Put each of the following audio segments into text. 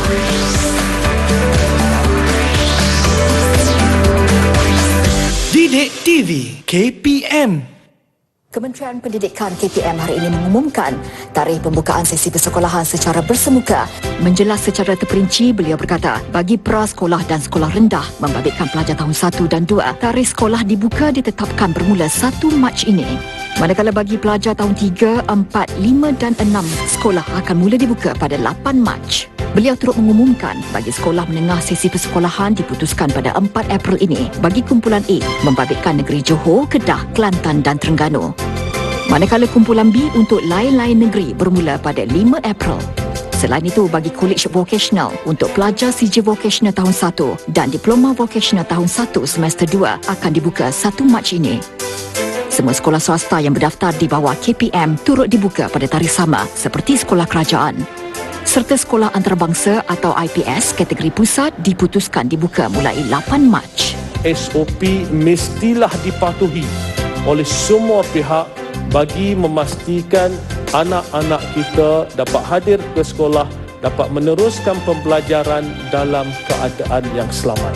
Didik TV KPM. Kementerian Pendidikan KPM hari ini mengumumkan tarikh pembukaan sesi persekolahan secara bersemuka. Menjelas secara terperinci, beliau berkata, bagi prasekolah dan sekolah rendah membabitkan pelajar tahun 1 dan 2, tarikh sekolah dibuka ditetapkan bermula 1 Mac ini. Manakala bagi pelajar tahun 3, 4, 5 dan 6, sekolah akan mula dibuka pada 8 Mac. Beliau turut mengumumkan bagi sekolah menengah sesi persekolahan diputuskan pada 4 April ini bagi kumpulan A membabitkan negeri Johor, Kedah, Kelantan dan Terengganu. Manakala kumpulan B untuk lain-lain negeri bermula pada 5 April. Selain itu, bagi College Vocational untuk pelajar CJ Vocational tahun 1 dan Diploma Vocational tahun 1 semester 2 akan dibuka 1 Mac ini. Semua sekolah swasta yang berdaftar di bawah KPM turut dibuka pada tarikh sama seperti sekolah kerajaan. Serta sekolah antarabangsa atau IPS kategori pusat diputuskan dibuka mulai 8 Mac. SOP mestilah dipatuhi oleh semua pihak bagi memastikan anak-anak kita dapat hadir ke sekolah, dapat meneruskan pembelajaran dalam keadaan yang selamat.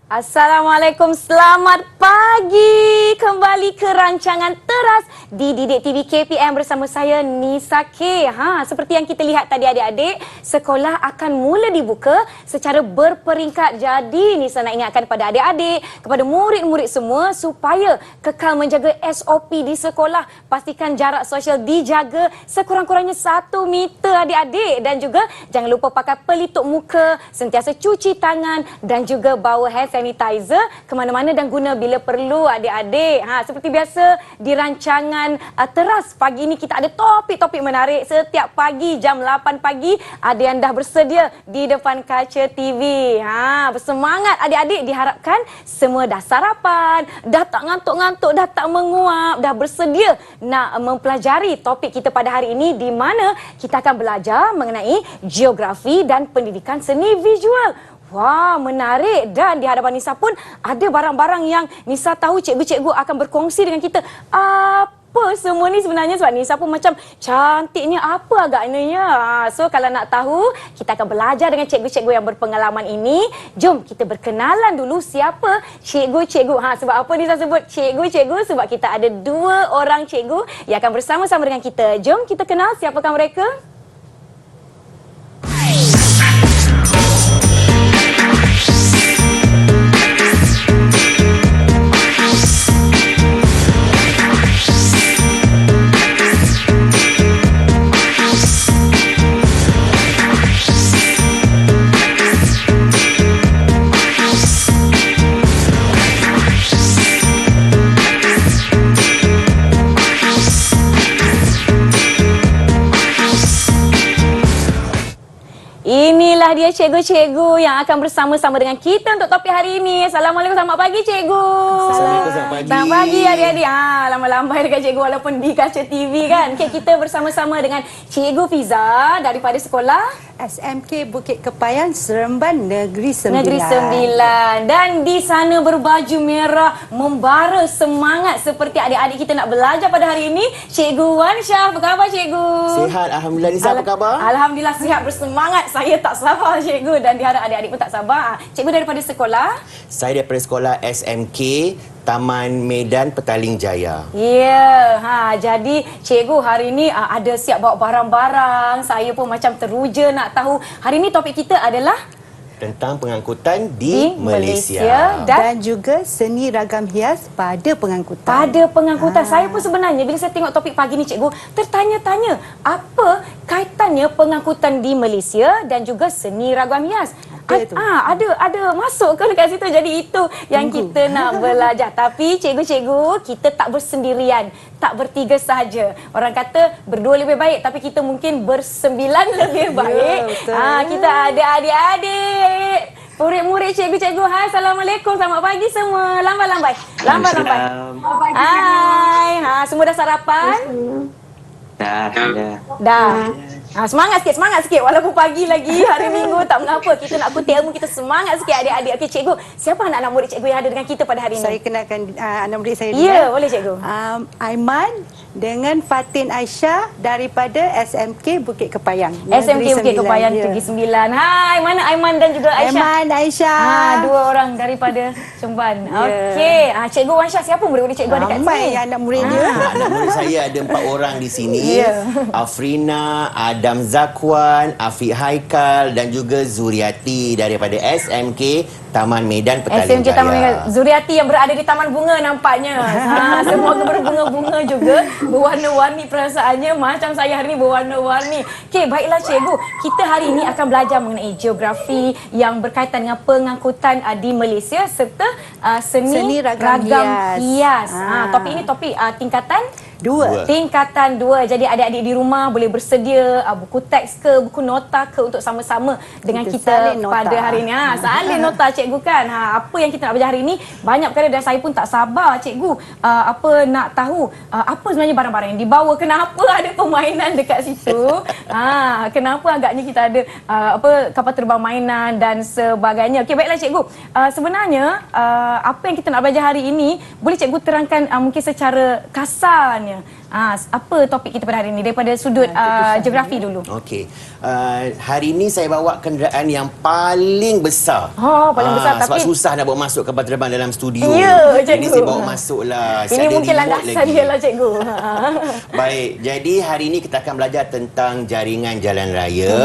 Assalamualaikum, selamat pagi. Kembali ke rancangan Teras di Didik TV KPM bersama saya Nisa K. Seperti yang kita lihat tadi adik-adik, sekolah akan mula dibuka secara berperingkat. Jadi Nisa nak ingatkan kepada adik-adik, kepada murid-murid semua supaya kekal menjaga SOP di sekolah. Pastikan jarak sosial dijaga sekurang-kurangnya 1 meter adik-adik. Dan juga jangan lupa pakai pelitup muka, sentiasa cuci tangan dan juga bawa hand sanitizer ke mana-mana dan guna bila perlu adik-adik. Seperti biasa di rancangan Teras pagi ini kita ada topik-topik menarik. Setiap pagi jam 8 pagi ada yang dah bersedia di depan kaca TV. Bersemangat adik-adik, diharapkan semua dah sarapan, dah tak ngantuk-ngantuk, dah tak menguap, dah bersedia nak mempelajari topik kita pada hari ini, di mana kita akan belajar mengenai geografi dan pendidikan seni visual. Wah, menarik. Dan di hadapan Nisa pun ada barang-barang yang Nisa tahu cikgu-cikgu akan berkongsi dengan kita. Apa semua ni sebenarnya, sebab Nisa pun macam cantiknya apa agaknya. So kalau nak tahu, kita akan belajar dengan cikgu-cikgu yang berpengalaman ini. Jom kita berkenalan dulu siapa cikgu-cikgu. Sebab apa Nisa sebut cikgu-cikgu? Sebab kita ada 2 orang cikgu yang akan bersama-sama dengan kita. Jom kita kenal siapakah mereka. Inilah dia cikgu-cikgu yang akan bersama-sama dengan kita untuk topik hari ini. Assalamualaikum, selamat pagi cikgu. Assalamualaikum, selamat pagi. Selamat pagi adik-adik. Lambai-lambai dengan cikgu walaupun di kaca TV kan. Okay, kita bersama-sama dengan Cikgu Fiza daripada sekolah SMK Bukit Kepayan, Seremban, Negeri Sembilan. Negeri Sembilan. Dan di sana berbaju merah, membara semangat seperti adik-adik kita nak belajar pada hari ini. Cikgu Wan Syah, apa khabar cikgu? Sihat, Alhamdulillah. Nisa, apa khabar? Alhamdulillah sihat, bersemangat. Saya tak sabar cikgu dan diharap adik-adik pun tak sabar. Cikgu daripada sekolah? Saya daripada sekolah SMK Taman Medan Petaling Jaya. Ya, jadi cikgu hari ini ada siap bawa barang-barang. Saya pun macam teruja nak tahu. Hari ini topik kita adalah tentang pengangkutan di Malaysia. Dan juga seni ragam hias pada pengangkutan. Pada pengangkutan. Saya pun sebenarnya bila saya tengok topik pagi ni cikgu, tertanya-tanya apa kaitannya pengangkutan di Malaysia dan juga seni ragam hias. Ada masuk ke dekat situ. Jadi itu yang kita nak belajar. Tapi cikgu-cikgu, kita tak bersendirian, tak bertiga saja. Orang kata berdua lebih baik, tapi kita mungkin bersembilan lebih baik. Kita ada adik-adik, murid-murid, cikgu-cikgu. Hai, Assalamualaikum, selamat pagi semua. Lambai-lambai. Lambai-lambai. Hai. Semua dah sarapan? Dah. Dah. Semangat sikit walaupun pagi lagi, hari Minggu, tak mengapa. Kita nak kutip ilmu, kita semangat sikit adik-adik. Okey cikgu, siapa anak-anak murid cikgu yang ada dengan kita pada hari ini? Saya kenalkan anak murid saya dulu. Ya, boleh cikgu. Aiman dengan Fatin Aisyah daripada SMK Bukit Kepayang. SMK Bukit Kepayang ya. Negeri Sembilan. Hai, mana Aiman dan juga Aisyah? Aiman, Aisyah. Dua orang daripada Cemban. Okey, cikgu Wansha, siapa murid-murid cikgu ada kat Ramai sini? anak murid dia. Anak murid saya ada 4 orang di sini. Ya. Afrina, Adam Zakwan, Afiq Haikal dan juga Zuriati daripada SMK Taman Medan Petaling SMK Taman Medan. Jaya. Zuriati yang berada di Taman Bunga nampaknya. Semua berbunga-bunga juga. Berwarna-warni perasaannya. Macam saya hari ini berwarna-warni. Okey, baiklah cikgu. Kita hari ini akan belajar mengenai geografi yang berkaitan dengan pengangkutan di Malaysia serta seni ragam hias. Topik ini topik tingkatan 2. Tingkatan 2. Jadi adik-adik di rumah boleh bersedia buku teks ke, buku nota ke untuk sama-sama dengan kita salin nota. pada hari ini. Salin nota cikgu kan. Apa yang kita nak belajar hari ini banyak perkara dan saya pun tak sabar cikgu nak tahu apa sebenarnya barang-barang yang dibawa. Kenapa ada permainan dekat situ? Kenapa agaknya kita ada kapal terbang mainan dan sebagainya. Okey, baiklah cikgu. Sebenarnya apa yang kita nak belajar hari ini boleh cikgu terangkan mungkin secara kasarnya. Apa topik kita pada hari ini daripada sudut geografi dulu? Okey. Hari ini saya bawa kenderaan yang paling besar. Paling besar sebab tapi susah nak bawa masuk kapal terbang dalam studio. Ya, Ini cikgu. saya bawa masuk lah. Ini mungkin landasan dia lah cikgu. Baik, jadi hari ini kita akan belajar tentang jaringan jalan raya,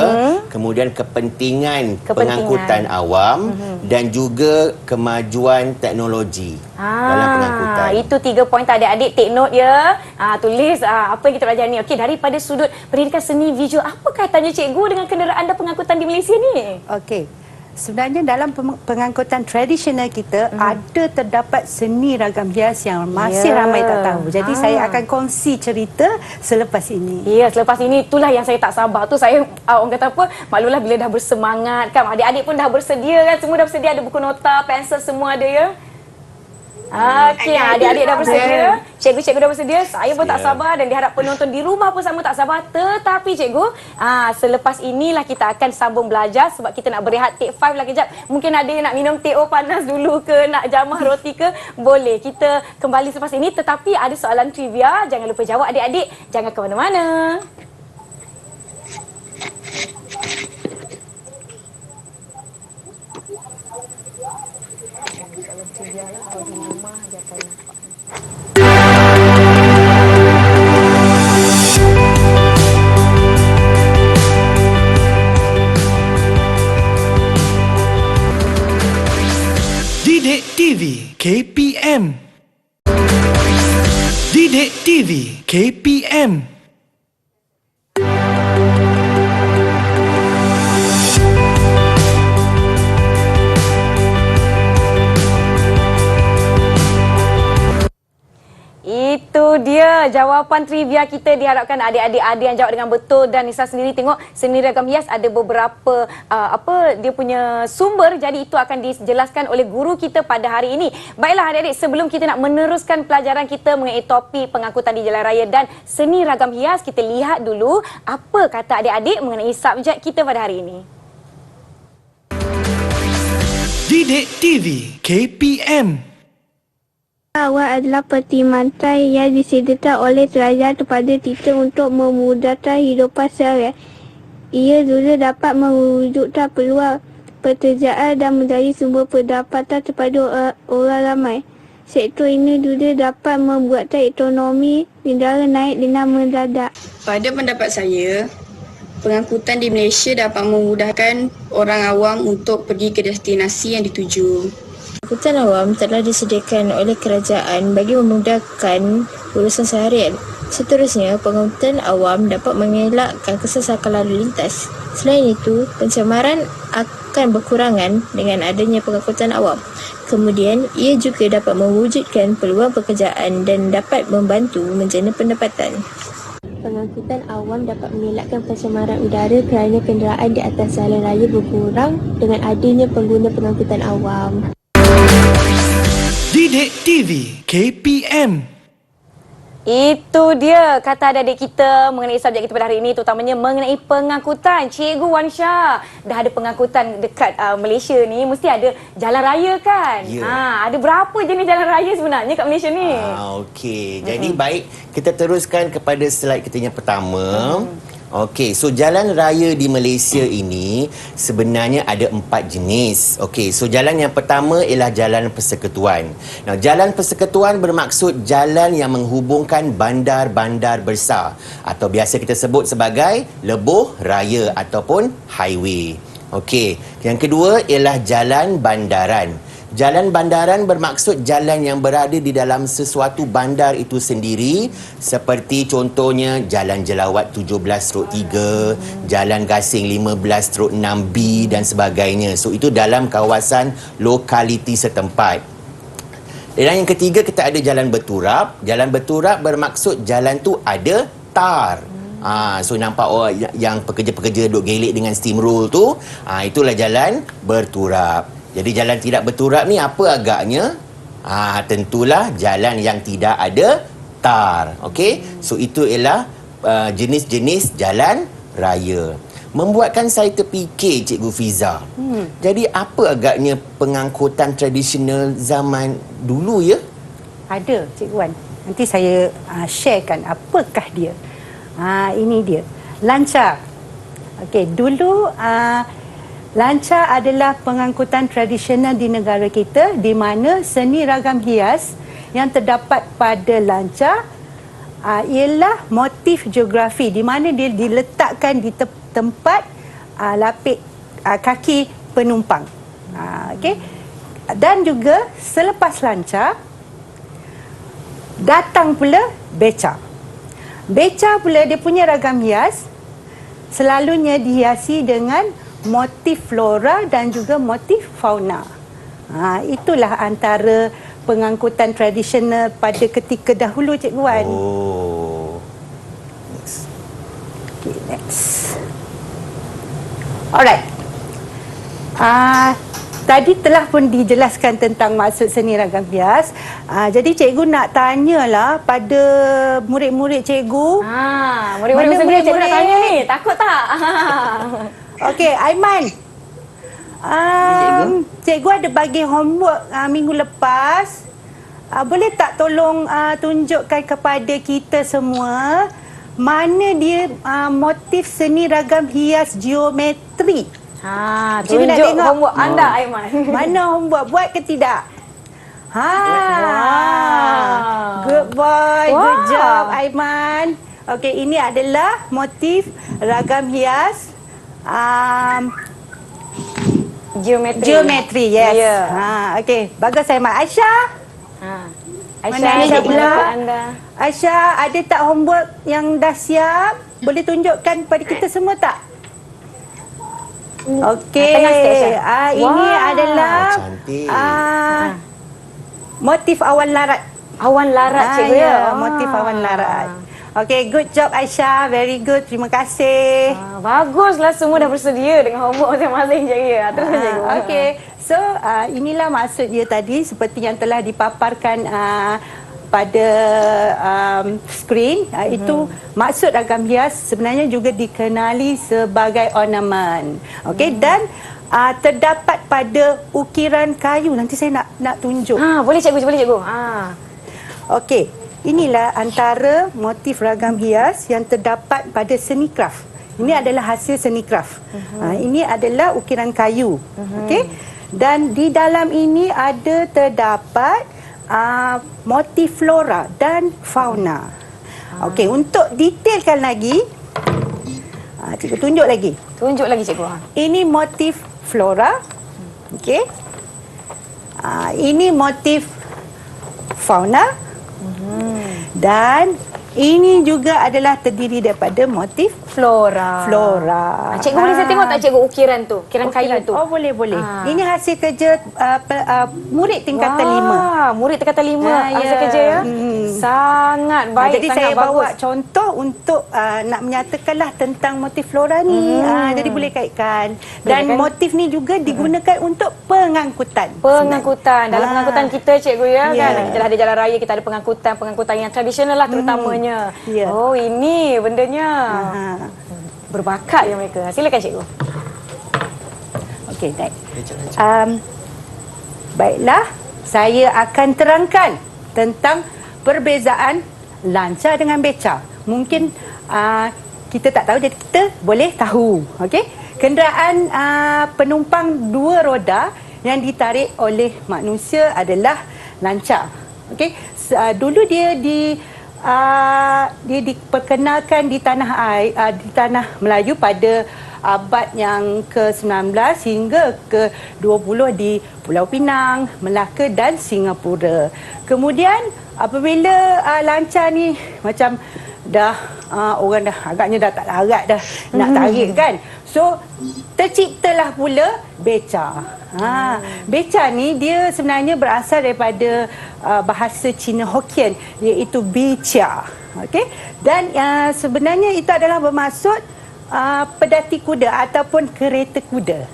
kemudian kepentingan pengangkutan awam dan juga kemajuan teknologi dalam pengangkutan. Itu 3 poin adik-adik, take note ya. Tulis apa yang kita belajar ni. Okey, daripada sudut pendidikan seni visual, apa kaitannya cikgu dengan kenderaan dan pengangkutan di Malaysia ni? Okey. Sebenarnya dalam pengangkutan tradisional kita ada terdapat seni ragam hias yang masih ramai tak tahu. Jadi saya akan kongsi cerita selepas ini. Ya, selepas ini itulah yang saya tak sabar tu. Saya orang kata apa, maklulah bila dah bersemangat kan. Adik-adik pun dah bersedia kan. Semua dah bersedia, ada buku nota, pensel semua ada ya. Okey, adik-adik dah bersedia. Cikgu-cikgu dah bersedia. Saya pun tak sabar dan diharap penonton di rumah pun sama tak sabar. Tetapi cikgu, selepas inilah kita akan sambung belajar sebab kita nak berehat take 5 lah kejap. Mungkin ada yang nak minum teh panas dulu ke, nak jamah roti ke. Boleh, kita kembali selepas ini. Tetapi ada soalan trivia. Jangan lupa jawab adik-adik. Jangan ke mana-mana. Didik TV KPM. Didik TV KPM. Itu dia jawapan trivia kita. Diharapkan adik-adik ada yang jawab dengan betul. Dan Nisa sendiri tengok seni ragam hias ada beberapa dia punya sumber. Jadi itu akan dijelaskan oleh guru kita pada hari ini. Baiklah adik-adik, sebelum kita nak meneruskan pelajaran kita mengenai topik pengangkutan di jalan raya dan seni ragam hias, kita lihat dulu apa kata adik-adik mengenai subjek kita pada hari ini. Didik TV KPM. Awal adalah peti mantai yang disediakan oleh kerajaan kepada kita untuk memudahkan hidupan seharian. Ia juga dapat mewujudkan peluang pekerjaan dan menjadi sumber pendapatan kepada orang ramai. Sektor ini juga dapat membuatkan ekonomi negara naik dengan mendadak. Pada pendapat saya, pengangkutan di Malaysia dapat memudahkan orang awam untuk pergi ke destinasi yang dituju. Pengangkutan awam telah disediakan oleh kerajaan bagi memudahkan urusan seharian. Seterusnya, pengangkutan awam dapat mengelakkan kesesakan lalu lintas. Selain itu, pencemaran akan berkurangan dengan adanya pengangkutan awam. Kemudian, ia juga dapat mewujudkan peluang pekerjaan dan dapat membantu menjana pendapatan. Pengangkutan awam dapat mengelakkan pencemaran udara kerana kenderaan di atas jalan raya berkurang dengan adanya pengguna pengangkutan awam. Didik TV KPM. Itu dia kata adik-adik kita mengenai subjek kita pada hari ini, terutamanya mengenai pengangkutan. Cikgu Wansha, dah ada pengangkutan dekat Malaysia ni, mesti ada jalan raya kan? Ya. Ada berapa jenis jalan raya sebenarnya kat Malaysia ni? Okey. Jadi baik, kita teruskan kepada slide kita yang pertama. Okey, so jalan raya di Malaysia ini sebenarnya ada 4 jenis. Okey, so jalan yang pertama ialah jalan persekutuan. Nah, jalan persekutuan bermaksud jalan yang menghubungkan bandar-bandar besar atau biasa kita sebut sebagai lebuh raya ataupun highway. Okey, yang kedua ialah jalan bandaran. Jalan bandaran bermaksud jalan yang berada di dalam sesuatu bandar itu sendiri, seperti contohnya Jalan Jelawat 17/3, Jalan Gasing 15/6B dan sebagainya. So itu dalam kawasan lokaliti setempat. Dan yang ketiga kita ada jalan berturap. Jalan berturap bermaksud jalan tu ada tar. So nampak orang yang pekerja-pekerja duk gelek dengan steamroll tu, itulah jalan berturap. Jadi jalan tidak berturap ni apa agaknya? Tentulah jalan yang tidak ada tar. Okey? So itu ialah jenis-jenis jalan raya. Membuatkan saya terfikir, Cikgu Fiza. Jadi apa agaknya pengangkutan tradisional zaman dulu ya? Ada, Cikgu Wan. Nanti saya sharekan apakah dia. Ini dia. Lancar. Okey, dulu lancar adalah pengangkutan tradisional di negara kita, di mana seni ragam hias yang terdapat pada lancar ialah motif geografi, di mana dia diletakkan di tempat lapik kaki penumpang. Okey. Dan juga selepas lancar datang pula beca. Beca pula dia punya ragam hias selalunya dihiasi dengan motif flora dan juga motif fauna. Itulah antara pengangkutan tradisional pada ketika dahulu, Cikgu Wan. Next. Okay, next. Alright. Tadi telah pun dijelaskan tentang maksud seni ragam hias. Jadi cikgu nak tanyalah pada murid-murid cikgu. Murid-murid sendiri cikgu nak tanya ni. Takut tak? Okey, Aiman. Cikgu ada bagi homework minggu lepas. Boleh tak tolong tunjukkan kepada kita semua mana dia motif seni ragam hias geometri? Tunjuk homework anda, Aiman. Mana homework? Buat ke tidak? Good boy. Good job, Aiman. Okey, ini adalah motif ragam hias geometri, yes. Okey, bagus Aiman. Aisyah. Mana Aisyah pula? Aisyah, ada tak homework yang dah siap? Boleh tunjukkan kepada kita semua tak? Okey. Ini adalah motif awan larat. Awan larat, cikgu ya. Motif awan larat. Okey, good job Aisyah. Very good. Terima kasih. Baguslah, semua dah bersedia dengan homework masing-masing, cikgu. Terus cikgu. Okey. So, inilah maksud dia tadi seperti yang telah dipaparkan pada skrin. Itu maksud ragam hias sebenarnya juga dikenali sebagai ornamen. Okey, dan terdapat pada ukiran kayu. Nanti saya nak tunjuk. Boleh cikgu, boleh cikgu. Okey, inilah antara motif ragam hias yang terdapat pada seni kraft. Ini adalah hasil seni kraft. Ini adalah ukiran kayu. Okey, dan di dalam ini ada terdapat motif flora dan fauna. Okey, untuk detailkan lagi, cikgu tunjuk lagi. Tunjuk lagi, cikgu. Ini motif flora. Okey. Ini motif fauna. Dan Ini juga adalah terdiri daripada motif Flora. Cikgu boleh saya tengok tak cikgu ukiran tu? Ukiran kayu tu. Oh, boleh. Ini hasil kerja murid tingkatan 5. Murid tingkatan 5 Ya, hasil ya. kerja ya. Sangat baik, Jadi sangat saya bagus. bawa contoh untuk nak menyatakanlah tentang motif flora ni. Jadi boleh kaitkan. Dan Boleh kan? motif ni juga digunakan untuk pengangkutan. Pengangkutan. Dalam pengangkutan kita cikgu ya, Ya. kan. Kita dah ada jalan raya, kita ada pengangkutan yang tradisional lah terutamanya. Ya. Oh, ini bendanya. Ha. Berbakat ya mereka. Silakan cikgu. Okey, baik. Baiklah, saya akan terangkan tentang perbezaan lancar dengan beca. Mungkin kita tak tahu, jadi kita boleh tahu. Okey, kenderaan penumpang dua roda yang ditarik oleh manusia adalah lancar. Okey, dulu dia diperkenalkan di di tanah Melayu pada abad yang ke-19 hingga ke-20 di Pulau Pinang, Melaka dan Singapura. Kemudian apabila lancar ni macam dah orang dah agaknya dah tak larat dah nak tarik kan. So terciptalah pula beca. Beca ni dia sebenarnya berasal daripada bahasa Cina Hokkien, iaitu bicia. Okey. Dan sebenarnya itu adalah bermaksud pedati kuda ataupun kereta kuda.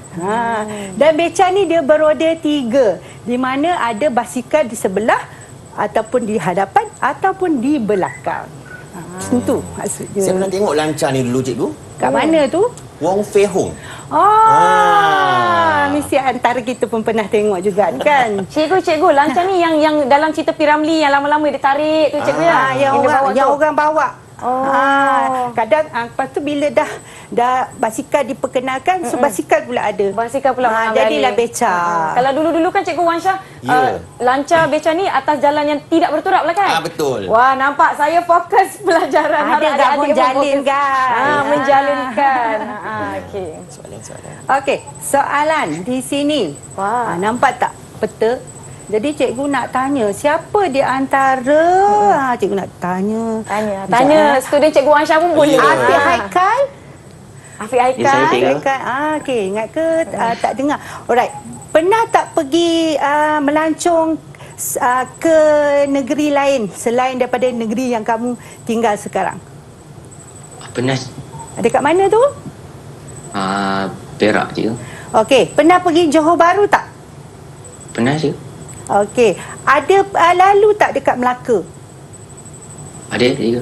Dan beca ni dia beroda 3, di mana ada basikal di sebelah ataupun di hadapan ataupun di belakang. Itu maksudnya. Saya pernah tengok lancar ni dulu cikgu. Kat mana tu? Wong Fei Hong. Mesti antara kita pun pernah tengok juga kan. Cikgu, lancar ni yang dalam cerita Piramli yang lama-lama dia tarik tu cikgu ya. Yang orang bawa. Kadang lepas tu bila dah basikal diperkenalkan, so basikal pula ada. Basikal pula jadilah beca. Kalau dulu-dulu kan cikgu Wansha, lancar beca ni atas jalan yang tidak berturap lah kan? Betul. Wah, nampak saya fokus pelajaran. Ada gabung menjalinkan. Menjalinkan. Okey. Okey, soalan di sini. Wah. Nampak tak peta? Jadi cikgu nak tanya, siapa di antara cikgu nak tanya. Tanya student cikgu Wansha pun boleh. Afiq Haikal. Afiq Haikal. Okey, ingat ke tak dengar? Alright. Pernah tak pergi melancong ke negeri lain selain daripada negeri yang kamu tinggal sekarang? Pernah. Ada kat mana tu? Perak je. Okey, pernah pergi Johor Bahru tak? Pernah je. Okey, ada lalu tak dekat Melaka? Ada juga.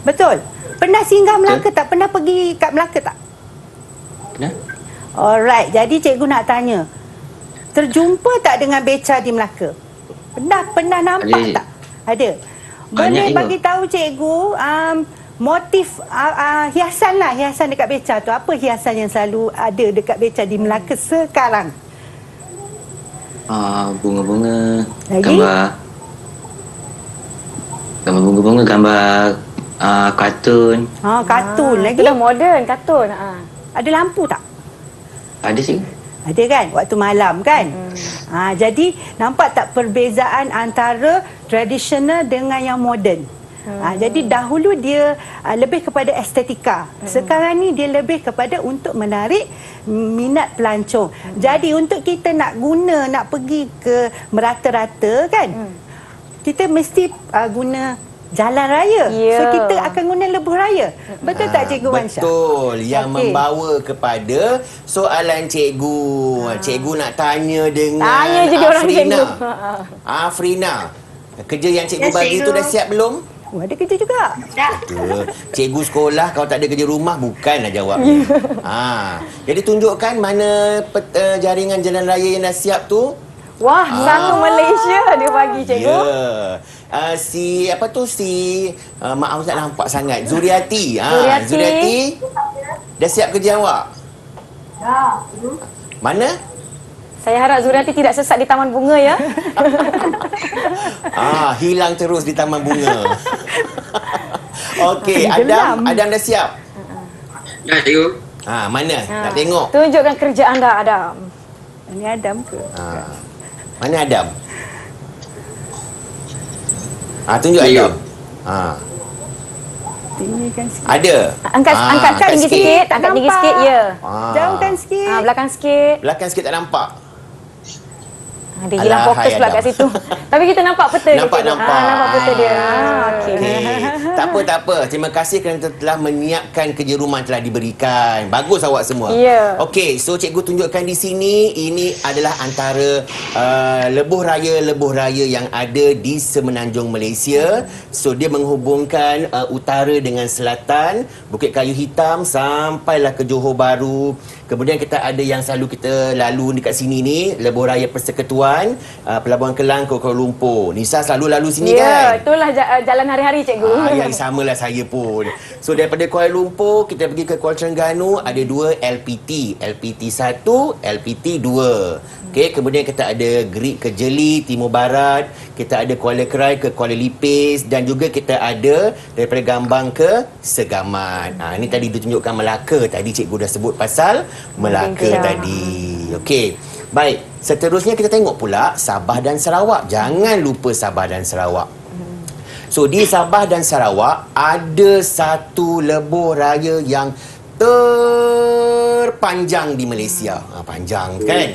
Betul. Pernah singgah Melaka tak? Pernah pergi kat Melaka tak? Pernah. Alright, jadi cikgu nak tanya. Terjumpa tak dengan beca di Melaka? Pernah nampak Ada. tak? Ada. Banyak Boleh juga. bagi tahu cikgu motif hiasan dekat beca tu. Apa hiasan yang selalu ada dekat beca di Melaka sekarang? Bunga-bunga. Lagi? Gambar bunga-bunga, gambar kartun. Kartun lagi. Itulah moden, kartun. Ada lampu tak? Ada sih. Ada kan? Waktu malam kan? Jadi nampak tak perbezaan antara tradisional dengan yang moden? Jadi dahulu dia lebih kepada estetika. Sekarang ni dia lebih kepada untuk menarik minat pelancong. Jadi untuk kita nak pergi ke merata-rata kan, kita mesti guna jalan raya. So kita akan guna lebuh raya. Betul tak cikgu Wansha? Betul. Yang membawa kepada soalan cikgu. Cikgu nak tanya dengan Tanya je dia orang cikgu. Afrina. Kerja yang cikgu bagi tu dah siap belum? Ada kerja juga. Betul. Cikgu sekolah kalau tak ada kerja rumah bukanlah jawabnya. Jadi tunjukkan mana jaringan jalan raya yang dah siap tu. Wah, satu Malaysia dia bagi cikgu. Maaf tak nampak sangat. Zuriati. Zuriati. Dah siap kerja awak? Dah. Mana? Saya harap Zuriati tidak sesat di Taman Bunga ya. Hilang terus di Taman Bunga. Okey, Adam dah siap? Dah, cikgu. Mana? Nak tengok. Tunjukkan kerja anda, Adam. Ini Adam ke? Mana Adam? Tunjuk Cikgu. Adam. Tinggikan sikit. Ada. Angkat tinggi sikit. Angkat tinggi sikit, ya. Jauhkan sikit. Belakang sikit. Belakang sikit tak nampak. Dia hilang Alah, fokus hai pula Adam. kat situ. Tapi kita nampak peta dia. Nampak. Nampak peta dia. Okey. Okey. Tak apa. Terima kasih kerana telah menyiapkan kerja rumah telah diberikan. Bagus awak semua. Ya. Okey, so cikgu tunjukkan di sini, ini adalah antara lebuh raya yang ada di Semenanjung Malaysia. So dia menghubungkan utara dengan selatan, Bukit Kayu Hitam sampailah ke Johor Bahru. Kemudian kita ada yang selalu kita lalu dekat sini ni, lebuh raya Persekutuan, Pelabuhan Kelang ke Kuala Lumpur. Nisa selalu lalu sini Ya, kan? itulah jalan hari-hari, cikgu. Yang samalah saya pun. So daripada Kuala Lumpur kita pergi ke Kuala Terengganu, ada 2 LPT, LPT 1, LPT 2. Okey, kemudian kita ada Gerik ke Jeli, Timur Barat, kita ada Kuala Kerai ke Kuala Lipis dan juga kita ada daripada Gambang ke Segamat. Ini tadi ditunjukkan Melaka, tadi cikgu dah sebut pasal Melaka tadi. Okey. Baik, seterusnya kita tengok pula Sabah dan Sarawak. Jangan lupa Sabah dan Sarawak. So di Sabah dan Sarawak ada satu lebuh raya yang terpanjang di Malaysia. Panjang kan?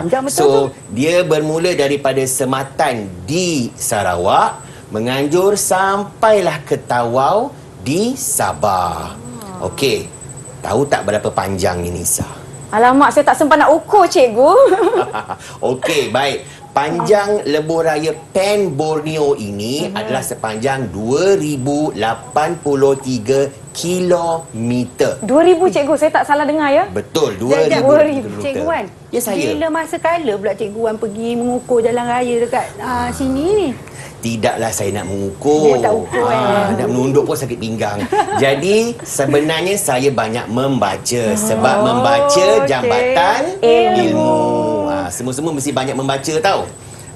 Panjang betul. So dia bermula daripada Sematan di Sarawak, Menganjur sampailah ke Tawau di Sabah. Okey. Tahu tak berapa panjang ni, Nisa? Alamak, saya tak sempat nak ukur, cikgu. Okey, baik. Panjang lebuh raya Pen Borneo ini adalah sepanjang 2083 kilometer. 2000, cikgu. Saya tak salah dengar, ya? Betul, 2000 2000 Cikgu Wan, Ya, saya. bila masa kala pula Cikgu Wan pergi mengukur jalan raya dekat sini ni? Tidaklah saya nak mengukur. Dia tak ukur, Nak menunduk pun sakit pinggang. Jadi sebenarnya saya banyak membaca. Sebab membaca jambatan ilmu. Semua-semua mesti banyak membaca tau.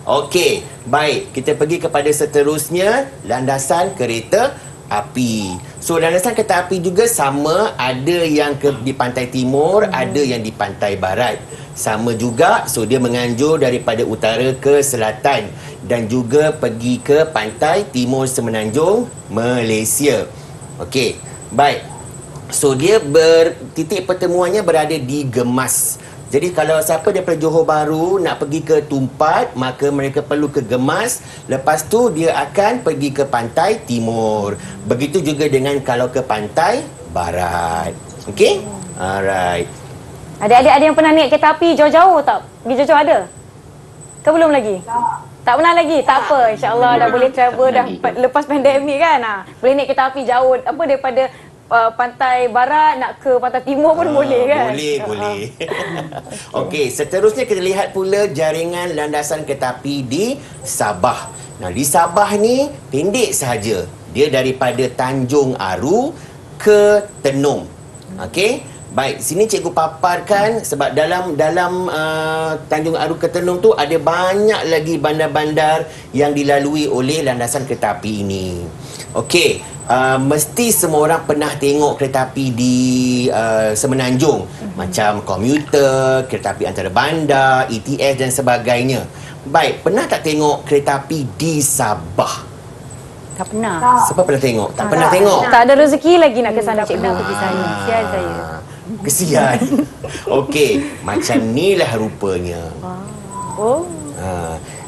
Okey, baik. Kita pergi kepada seterusnya, landasan kereta api. So landasan kereta api juga sama, ada yang di pantai timur, ada yang di pantai barat. Sama juga, so dia menganjur daripada utara ke selatan dan juga pergi ke pantai timur Semenanjung Malaysia. Okey, baik. So dia titik pertemuannya berada di Gemas. Jadi kalau siapa daripada Johor Bahru nak pergi ke Tumpat, maka mereka perlu ke Gemas. Lepas tu dia akan pergi ke pantai timur. Begitu juga dengan kalau ke pantai barat. Okey? Alright. Adik-adik ada yang pernah naik kereta api jauh-jauh tak? Pergi jauh-jauh ada? Ke belum lagi? Tak pernah lagi? Tak apa. InsyaAllah dah boleh travel dah lepas pandemik kan? Boleh naik kereta api jauh. Apa daripada pantai barat nak ke pantai timur pun boleh kan? Boleh. Okey, seterusnya kita lihat pula jaringan landasan kereta api di Sabah. Nah, di Sabah ni pendek sahaja. Dia daripada Tanjung Aru ke Tenung. Okey? Baik, sini cikgu paparkan sebab dalam Tanjung Aru ke Tenung tu ada banyak lagi bandar-bandar yang dilalui oleh landasan kereta api ini. Okey. Mesti semua orang pernah tengok kereta api di Semenanjung, macam komuter, kereta api antara bandar, ETS dan sebagainya. Baik, pernah tak tengok kereta api di Sabah? Tak pernah. Siapa pernah tengok? Tak pernah tengok. Tak ada rezeki lagi nak ke sana, Tak pernah pergi sana. Sial saya. Kesian. Okey, macam nilah rupanya. Oh.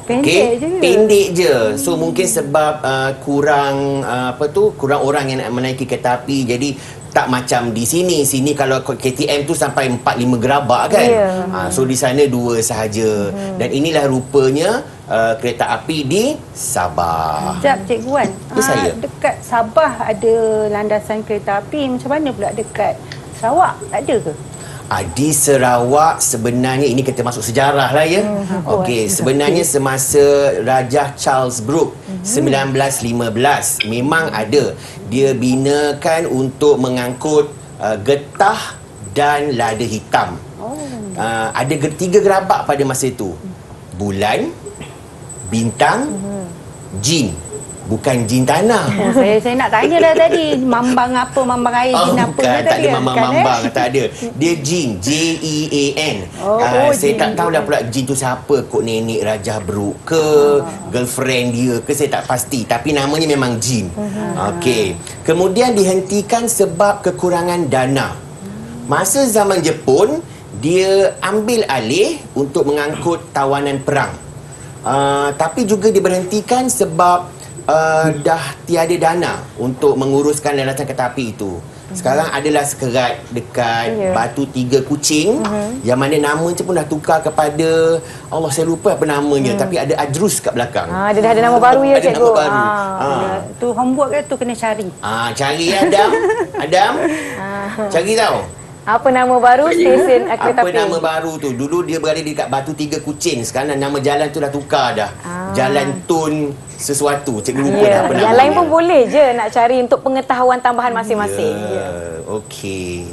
Pendek je. Pendek je. So mungkin sebab kurang kurang orang yang nak menaiki kereta api, jadi tak macam di sini. Sini kalau KTM tu sampai 4-5 gerabak kan. So di sana 2 sahaja. Dan inilah rupanya kereta api di Sabah. Sekejap Cikgu Wan. Ya, saya. Dekat Sabah ada landasan kereta api. Macam mana pula dekat Sarawak? Tak ada ke? Di Sarawak sebenarnya ini kita masuk sejarah lah ya. Okey, sebenarnya semasa Raja Charles Brooke 1915 memang ada. Dia binakan untuk mengangkut getah dan lada hitam. Ada 3 gerabak pada masa itu. Bulan, bintang, jin. Bukan jin tanah. Saya nak tanya dah tadi, mambang apa, mambang air, jin apa bukan, ke tak tadi? ada mambang-mambang, tak ada. Dia jin, Jean. Saya jin. tak tahu dah pula jin tu siapa, kok nenek Raja Bruk ke, girlfriend dia ke, saya tak pasti. Tapi namanya memang jin. Okey. Kemudian dihentikan sebab kekurangan dana. Masa zaman Jepun, dia ambil alih untuk mengangkut tawanan perang. Tapi juga diberhentikan sebab dah tiada dana untuk menguruskan landasan kereta api itu. Sekarang adalah sekerat dekat Batu Tiga Kucing, yang mana nama tu pun dah tukar kepada Allah, saya lupa apa namanya, tapi ada Ajrus kat belakang. Dia dah ada nama baru ya, Ada cikgu. nama baru. Tu homework dia tu kena cari. Cari Adam. Adam. Cari tahu. Apa nama baru stesen kereta Apa api? nama baru tu? Dulu dia berada dekat Batu Tiga Kucing. Sekarang nama jalan tu dah tukar dah. Jalan Tun sesuatu. Cikgu lupa dah apa nama. Yang lain pun boleh je nak cari untuk pengetahuan tambahan masing-masing. Okey.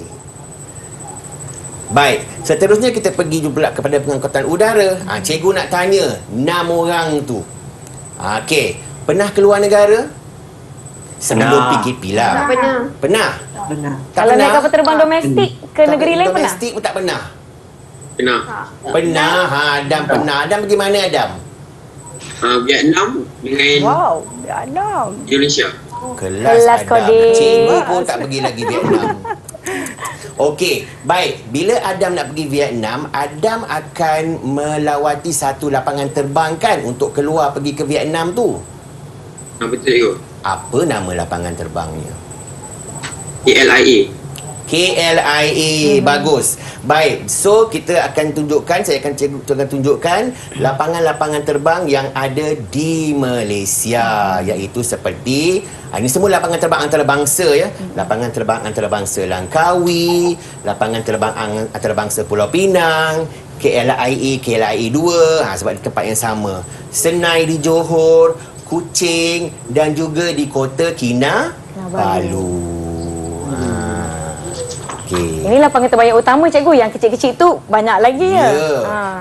Baik, seterusnya kita pergi pula kepada pengangkutan udara. Cikgu nak tanya 6 orang tu. Okey, pernah keluar negara? Sebelum PKP lah. Pernah? Tak Kalau pernah? naik kapal terbang domestik ke negeri lain pernah? Domestik pun tak pernah? Pernah. Pernah. Adam pernah. Adam pergi mana Adam? Vietnam dengan Vietnam. Indonesia. Kelas Adam. koding. Cikgu pun tak pergi lagi Vietnam. Okey, baik. Bila Adam nak pergi Vietnam, Adam akan melawati satu lapangan terbang kan untuk keluar pergi ke Vietnam tu. Betul cikgu. Apa nama lapangan terbangnya? KLIA. KLIA. Bagus. Baik. So kita akan tunjukkan, saya akan tunjukkan lapangan-lapangan terbang yang ada di Malaysia, iaitu seperti ini semua lapangan terbang antarabangsa ya. Lapangan terbang antarabangsa Langkawi, lapangan terbang antarabangsa Pulau Pinang, KLIA, KLIA 2, sebab di tempat yang sama. Senai di Johor, Kuching dan juga di Kota Kinabalu. Okay. Ini lapangan terbang yang utama cikgu, yang kecil-kecil tu banyak lagi ya.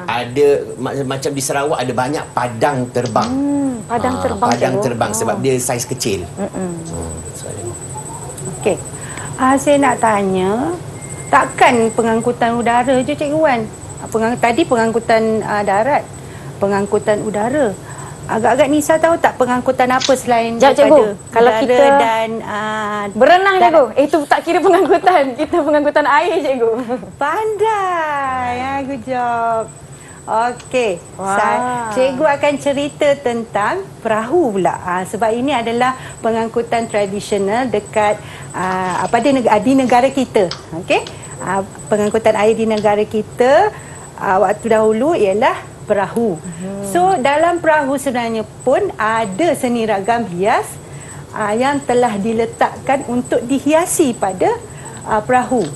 Ada macam di Sarawak ada banyak padang terbang. Padang terbang Padang cikgu. terbang sebab dia saiz kecil. Okey. Saya nak tanya, takkan pengangkutan udara je cikgu Wan? Tadi pengangkutan darat, pengangkutan udara. Agak-agak Nisa tahu tak pengangkutan apa selain Sekejap, cikgu. daripada Kalau udara kita dan berenang cikgu. Itu tak kira pengangkutan. Kita pengangkutan air cikgu. Pandai. Good job. Okey. Wah. Cikgu akan cerita tentang perahu pula. Sebab ini adalah pengangkutan tradisional dekat di negara kita. Okey. Pengangkutan air di negara kita waktu dahulu ialah perahu. So dalam perahu sebenarnya pun ada seni ragam hias yang telah diletakkan untuk dihiasi pada perahu.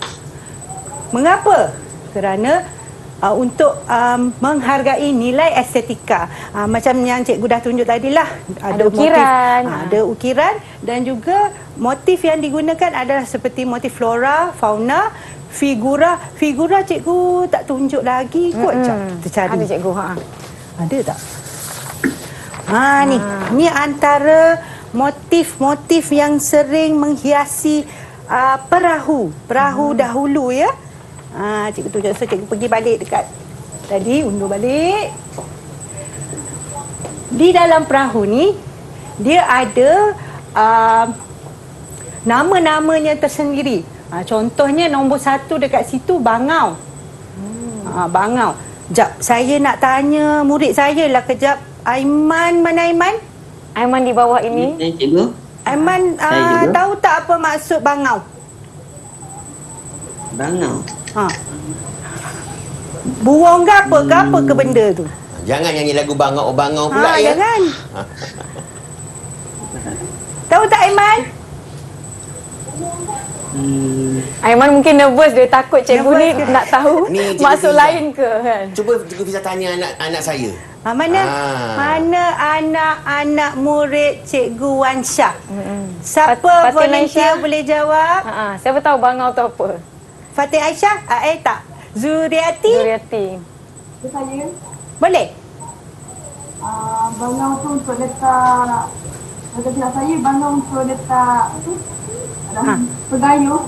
Mengapa? Kerana untuk menghargai nilai estetika. Macam yang cikgu dah tunjuk tadilah, Ada ukiran. Ada ukiran dan juga motif yang digunakan adalah seperti motif flora, fauna, figura cikgu tak tunjuk lagi kot. Kita cari. Ada cikgu. Ada tak? Ni antara motif-motif yang sering menghiasi perahu dahulu ya. Cikgu tunjuk. So cikgu pergi balik dekat tadi, undur balik. Di dalam perahu ni dia ada nama-namanya tersendiri. Contohnya nombor 1 dekat situ bangau. Bangau. Jap, saya nak tanya murid saya lah kejap. Aiman, mana Aiman? Aiman di bawah ini. Cikgu. Aiman tahu tak apa maksud bangau? Bangau. Burung ke apa ke benda tu? Jangan nyanyi lagu bangau-bangau pula ya. Jangan. Tahu tak Aiman? Aiman mungkin nervous, dia takut cikgu ni nak tahu Ni cikgu maksud Fiza. lain ke kan. Cuba Cikgu Fiza tanya anak saya. Mana anak-anak murid Cikgu Wan Syah? Siapa Fatin volunteer Aisyah? boleh jawab? Siapa tahu bangau tu apa? Fatin Aisyah? Tak. Zuriati? Zuriati. Boleh? Bangau tu untuk letak Kalau tidak saya bangau untuk letak pegayuh.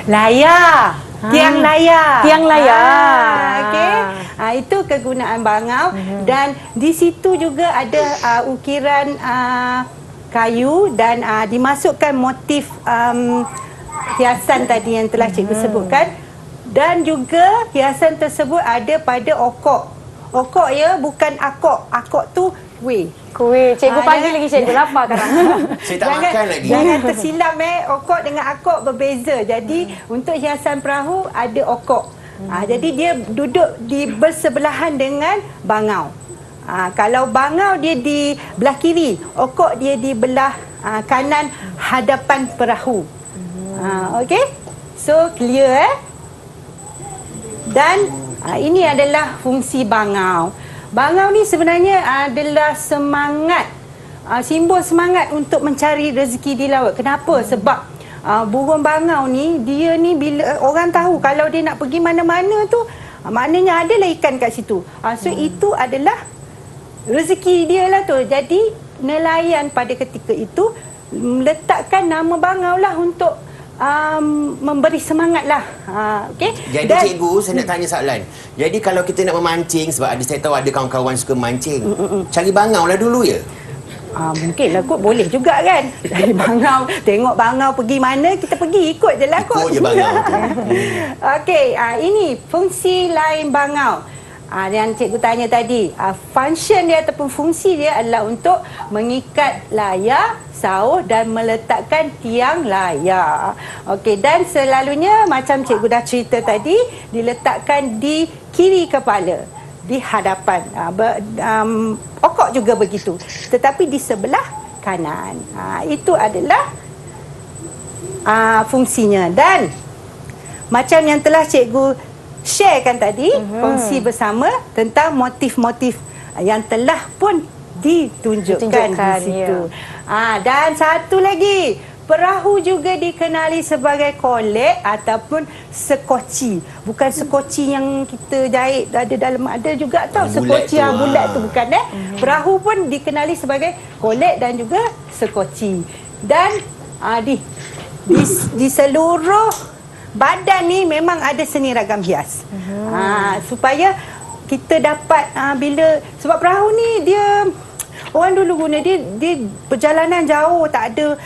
Layar. Tiang layar. Tiang layar. Okey. Itu kegunaan bangau dan di situ juga ada ukiran kayu dan dimasukkan motif hiasan tadi yang telah cikgu sebutkan dan juga hiasan tersebut ada pada okok. Okok ya, bukan akok. Akok tu kuih. Kuih. Cikgu pagi lagi cikgu lapar sekarang. Saya tak makan lagi. Jangan tersilap okok dengan akok berbeza. Jadi untuk hiasan perahu ada okok. Jadi dia duduk di bersebelahan dengan bangau. Kalau bangau dia di belah kiri, okok dia di belah kanan hadapan perahu. Okey? So clear Dan ini adalah fungsi bangau. Bangau ni sebenarnya adalah semangat, simbol semangat untuk mencari rezeki di laut. Kenapa? Sebab burung bangau ni, dia ni bila orang tahu kalau dia nak pergi mana-mana tu, maknanya adalah ikan kat situ. So itu adalah rezeki dia lah tu. Jadi nelayan pada ketika itu meletakkan nama bangau lah untuk memberi semangat lah. Okay? Jadi cikgu, saya nak tanya soalan. Jadi kalau kita nak memancing, sebab saya tahu ada kawan-kawan suka mancing, cari bangau lah dulu ya? Mungkin lah kot, boleh juga kan. Cari bangau, tengok bangau pergi mana, kita pergi ikut je lah kot. Ikut je bangau tu. Okey, ini fungsi lain bangau. Yang cikgu tanya tadi, function dia ataupun fungsi dia adalah untuk mengikat layar, sauh dan meletakkan tiang layar. Okey, dan selalunya macam cikgu dah cerita tadi, diletakkan di kiri kepala, di hadapan. Okok juga begitu, tetapi di sebelah kanan. Itu adalah fungsinya. Dan macam yang telah cikgu sharekan tadi, kongsi bersama tentang motif-motif yang telah pun ditunjukkan di situ. Ya. Dan satu lagi, perahu juga dikenali sebagai kolek ataupun sekoci. Bukan sekoci yang kita jahit ada dalam, ada juga tau sekoci yang bulat tu bukan Perahu pun dikenali sebagai kolek dan juga sekoci. Dan di seluruh badan ni memang ada seni ragam hias. Supaya kita dapat bila, sebab perahu ni dia orang dulu guna dia perjalanan jauh, tak ada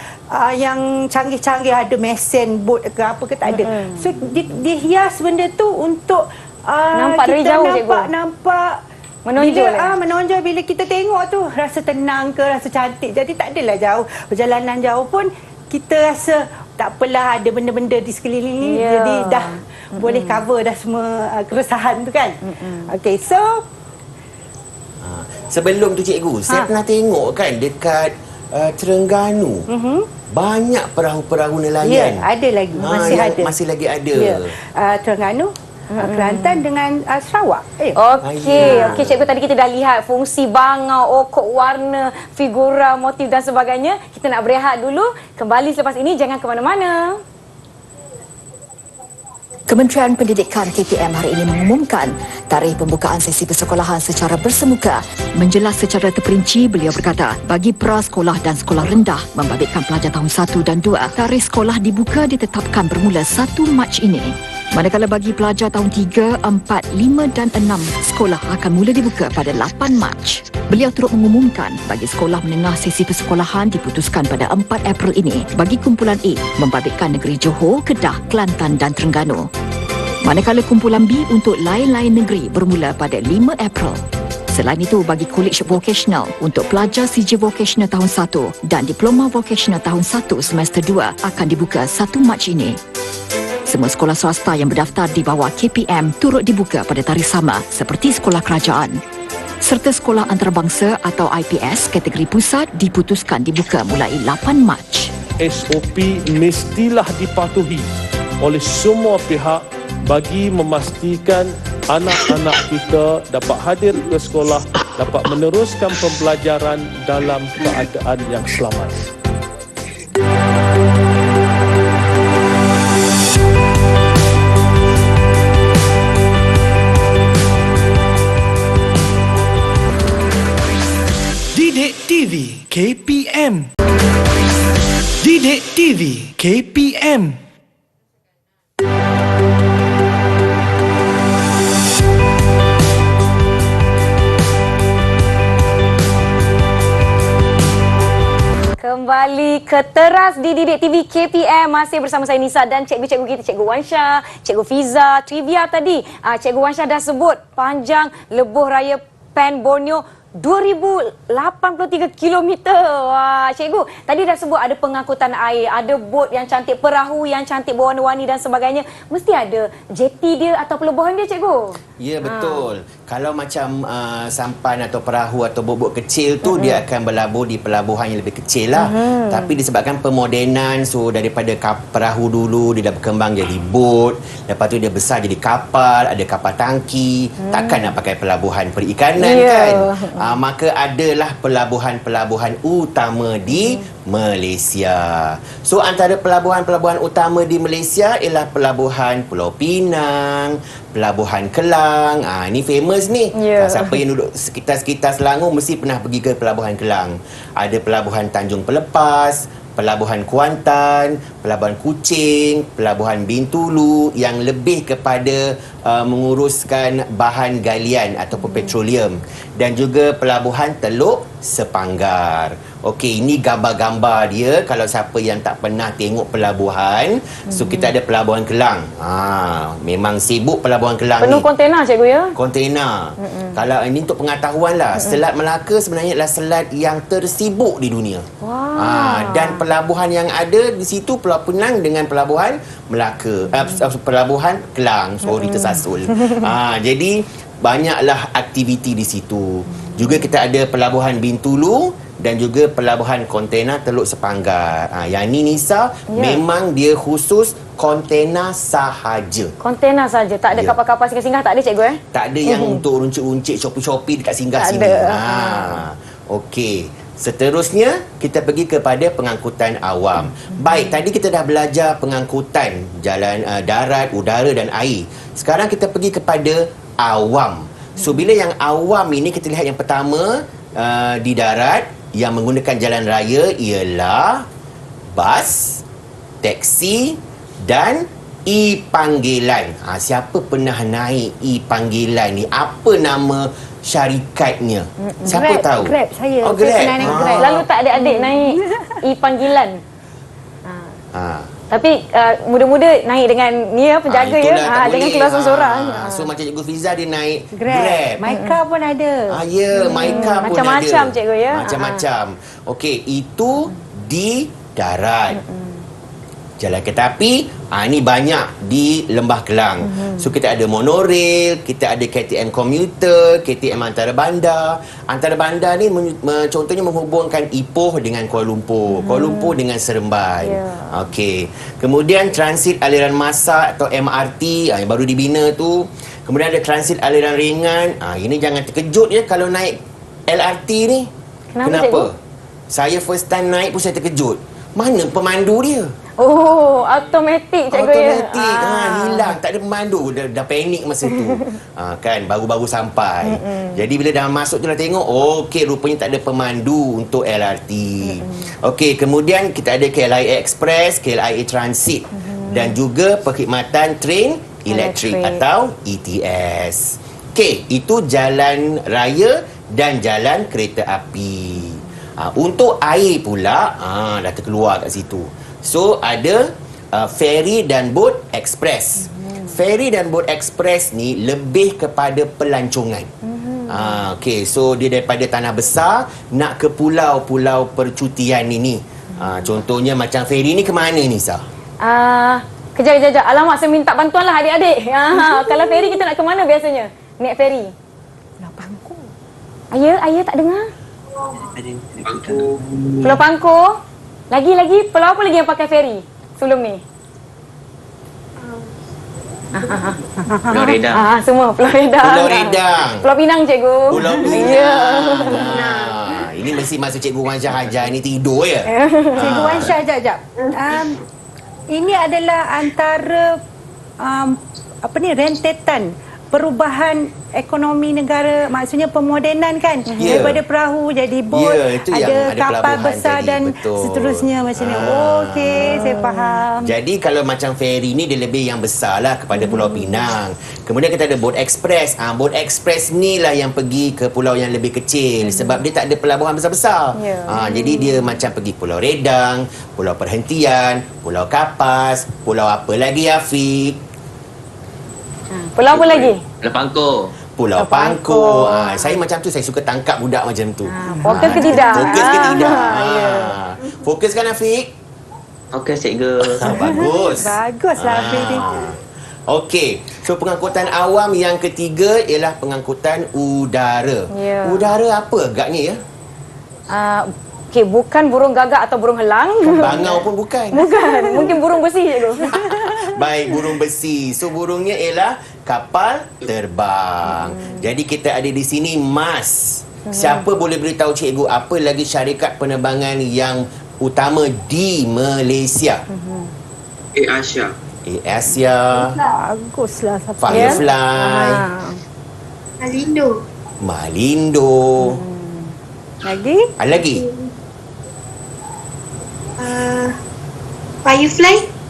yang canggih-canggih, ada mesin bot ke apa ke, tak ada. So dia hias benda tu untuk nampak dari jauh, nampak menonjol. Menonjol bila kita tengok tu, rasa tenang ke, rasa cantik. Jadi tak adalah jauh, perjalanan jauh pun kita rasa tak apalah, ada benda-benda di sekeliling ni, jadi dah boleh cover dah semua keresahan tu kan. Okey, so sebelum tu cikgu, saya pernah tengok kan dekat Terengganu, banyak perahu-perahu nelayan. Ya, ada lagi, masih ada. Masih lagi ada. Ya. Terengganu, Kelantan dengan Sarawak. Okey, cikgu, tadi kita dah lihat fungsi bangau, okok, warna, figura, motif dan sebagainya. Kita nak berehat dulu. Kembali selepas ini, jangan ke mana-mana. Kementerian Pendidikan KPM hari ini mengumumkan tarikh pembukaan sesi persekolahan secara bersemuka. Menjelas secara terperinci, beliau berkata, bagi prasekolah dan sekolah rendah membabitkan pelajar tahun 1 dan 2, tarikh sekolah dibuka ditetapkan bermula 1 Mac ini. Manakala bagi pelajar tahun 3, 4, 5 dan 6, sekolah akan mula dibuka pada 8 Mac. Beliau turut mengumumkan bagi sekolah menengah sesi persekolahan diputuskan pada 4 April ini bagi kumpulan A membabitkan negeri Johor, Kedah, Kelantan dan Terengganu. Manakala kumpulan B untuk lain-lain negeri bermula pada 5 April. Selain itu, bagi College Vocational untuk pelajar CJ Vocational tahun 1 dan Diploma Vocational tahun 1 semester 2 akan dibuka 1 Mac ini. Semua sekolah swasta yang berdaftar di bawah KPM turut dibuka pada tarikh sama seperti sekolah kerajaan. Serta sekolah antarabangsa atau IPS kategori pusat diputuskan dibuka mulai 8 Mac. SOP mestilah dipatuhi oleh semua pihak bagi memastikan anak-anak kita dapat hadir ke sekolah, dapat meneruskan pembelajaran dalam keadaan yang selamat. Didik TV KPM. Didik TV KPM. Kembali ke Teras di Didik TV KPM. Masih bersama saya Nisa dan cikgu-cikgu kita, Cikgu Wansha, Cikgu Fiza. Trivia tadi, Cikgu Wansha dah sebut panjang lebuh raya Pen Borneo 2083 km. Wah, cikgu, tadi dah sebut ada pengangkutan air, ada bot yang cantik, perahu yang cantik berwarna-warni dan sebagainya. Mesti ada jeti dia atau pelebuhan dia, cikgu? Ya, betul. Kalau macam sampan atau perahu atau bot-bot kecil tu, dia akan berlabuh di pelabuhan yang lebih kecil lah. Tapi disebabkan pemodenan, so daripada perahu dulu, dia dah berkembang jadi bot. Lepas tu dia besar jadi kapal, ada kapal tangki. Takkan nak pakai pelabuhan perikanan kan? Maka adalah pelabuhan-pelabuhan utama di Malaysia. So antara pelabuhan-pelabuhan utama di Malaysia ialah pelabuhan Pulau Pinang, pelabuhan Kelang. Ini famous ni. Siapa yang duduk sekitar-sekitar Selangor mesti pernah pergi ke pelabuhan Kelang. Ada pelabuhan Tanjung Pelepas, pelabuhan Kuantan, pelabuhan Kuching, pelabuhan Bintulu yang lebih kepada menguruskan bahan galian ataupun petroleum, dan juga pelabuhan Teluk Sepanggar. Okey, ini gambar-gambar dia kalau siapa yang tak pernah tengok pelabuhan. So kita ada pelabuhan Kelang. Memang sibuk pelabuhan Kelang penuh ni. Penuh kontena, cikgu ya? Kontena. Kalau ini untuk pengetahuan lah, Selat Melaka sebenarnya adalah selat yang tersibuk di dunia. Dan pelabuhan yang ada di situ, Pulau Pinang dengan pelabuhan Melaka, pelabuhan Kelang, tersasul. Jadi banyaklah aktiviti di situ. Juga kita ada pelabuhan Bintulu dan juga pelabuhan kontena Teluk Sepanggar. Yang ni Nisa, memang dia khusus kontena sahaja. Kontena saja, tak ada kapal-kapal singgah-singgah, tak ada, cikgu Tak ada yang untuk runcit-runcit, Shopee-Shopee dekat singgah tak sini. Ada. Okey. Seterusnya, kita pergi kepada pengangkutan awam. Baik, tadi kita dah belajar pengangkutan jalan darat, udara dan air. Sekarang kita pergi kepada awam. So, bila yang awam ini, kita lihat yang pertama di darat yang menggunakan jalan raya ialah bas, teksi dan e-panggilan. Siapa pernah naik e-panggilan ni? Apa nama syarikatnya? Siapa Grab, tahu? Grab saya. Oh, Saya Grab. pernah naik Grab. Lalu tak adik-adik naik e-panggilan. Tapi muda-muda naik dengan ni ya, penjaga ya. Dengan keluar seorang-seorang. So macam Cikgu Fiza dia naik Grab. Maika pun ada. Maika pun ada. Macam-macam, cikgu ya. Macam-macam. Okey, itu di darat. Jalan kereta api, ini banyak di Lembah Kelang. So kita ada monorail, kita ada KTM komuter, KTM antarabandar. Antarabandar ni contohnya menghubungkan Ipoh dengan Kuala Lumpur, Kuala Lumpur dengan Seremban. Okey. Kemudian transit aliran massa atau MRT yang baru dibina tu. Kemudian ada transit aliran ringan. Ini jangan terkejut ya kalau naik LRT ni. Kenapa? Saya first time naik pun saya terkejut. Mana pemandu dia? Oh, automatik, cikgu ya. Automatik. Hilang, tak ada pemandu. Dah panik masa tu. Kan, baru-baru sampai. Jadi bila dah masuk tu dah tengok, okey, rupanya tak ada pemandu untuk LRT. Okey, kemudian kita ada KLIA Express, KLIA Transit dan juga perkhidmatan train elektrik atau ETS. Okey, itu jalan raya dan jalan kereta api. Untuk air pula, dah terkeluar kat situ. So, ada ferry dan bot ekspres. Ferry dan bot ekspres ni lebih kepada pelancongan. Okey, so dia daripada Tanah Besar nak ke pulau-pulau percutian ini. Contohnya macam ferry ni ke mana ni, Sah? Kejap. Alamak, saya minta bantuan lah adik-adik. Kalau ferry kita nak ke mana biasanya? Naik ferry? Pulau Pangkor. Ayah tak dengar? Pulau Pangkor. Lagi, pulau apa lagi yang pakai ferry sebelum ni? Pulau Redang. Semua Pulau Redang. Pulau Redang. Pulau Pinang, cikgu. Pulau Pinang. Ini mesti masa Cikgu Wansha ajar ni tidur ya? Cikgu Wansha, jap. Ini adalah antara rentetan perubahan ekonomi negara, maksudnya pemodenan kan, daripada perahu jadi bot, itu yang ada ada kapal pelabuhan besar tadi, dan betul. seterusnya macam ni. Okey, saya faham. Jadi kalau macam feri ni dia lebih yang besar lah kepada Pulau Pinang. Kemudian kita ada bot ekspres. Bot ekspres ni lah yang pergi ke pulau yang lebih kecil sebab dia tak ada pelabuhan besar-besar. Jadi dia macam pergi Pulau Redang, Pulau Perhentian, Pulau Kapas, pulau apa lagi Afiq? Pulau apa lagi? Lepangko. Pulau Pangkor. Saya macam tu, saya suka tangkap budak macam tu. Fokus ke tidak? Fokus ke tidak? Fokus kan Afiq? Okey, cikgu. Bagus. Baguslah Afiq ni. Okey, so pengangkutan awam yang ketiga ialah pengangkutan udara. Udara apa agaknya ya? Okey, bukan burung gagak atau burung helang. Bangau pun bukan. Bukan, mungkin burung besi je tu. Baik, burung besi. So burungnya ialah kapal terbang. Jadi kita ada di sini MAS. Siapa boleh beritahu cikgu apa lagi syarikat penerbangan yang utama di Malaysia? Asia. Asia, Baguslah siapa. Firefly, Malindo. Lagi? Ada lagi?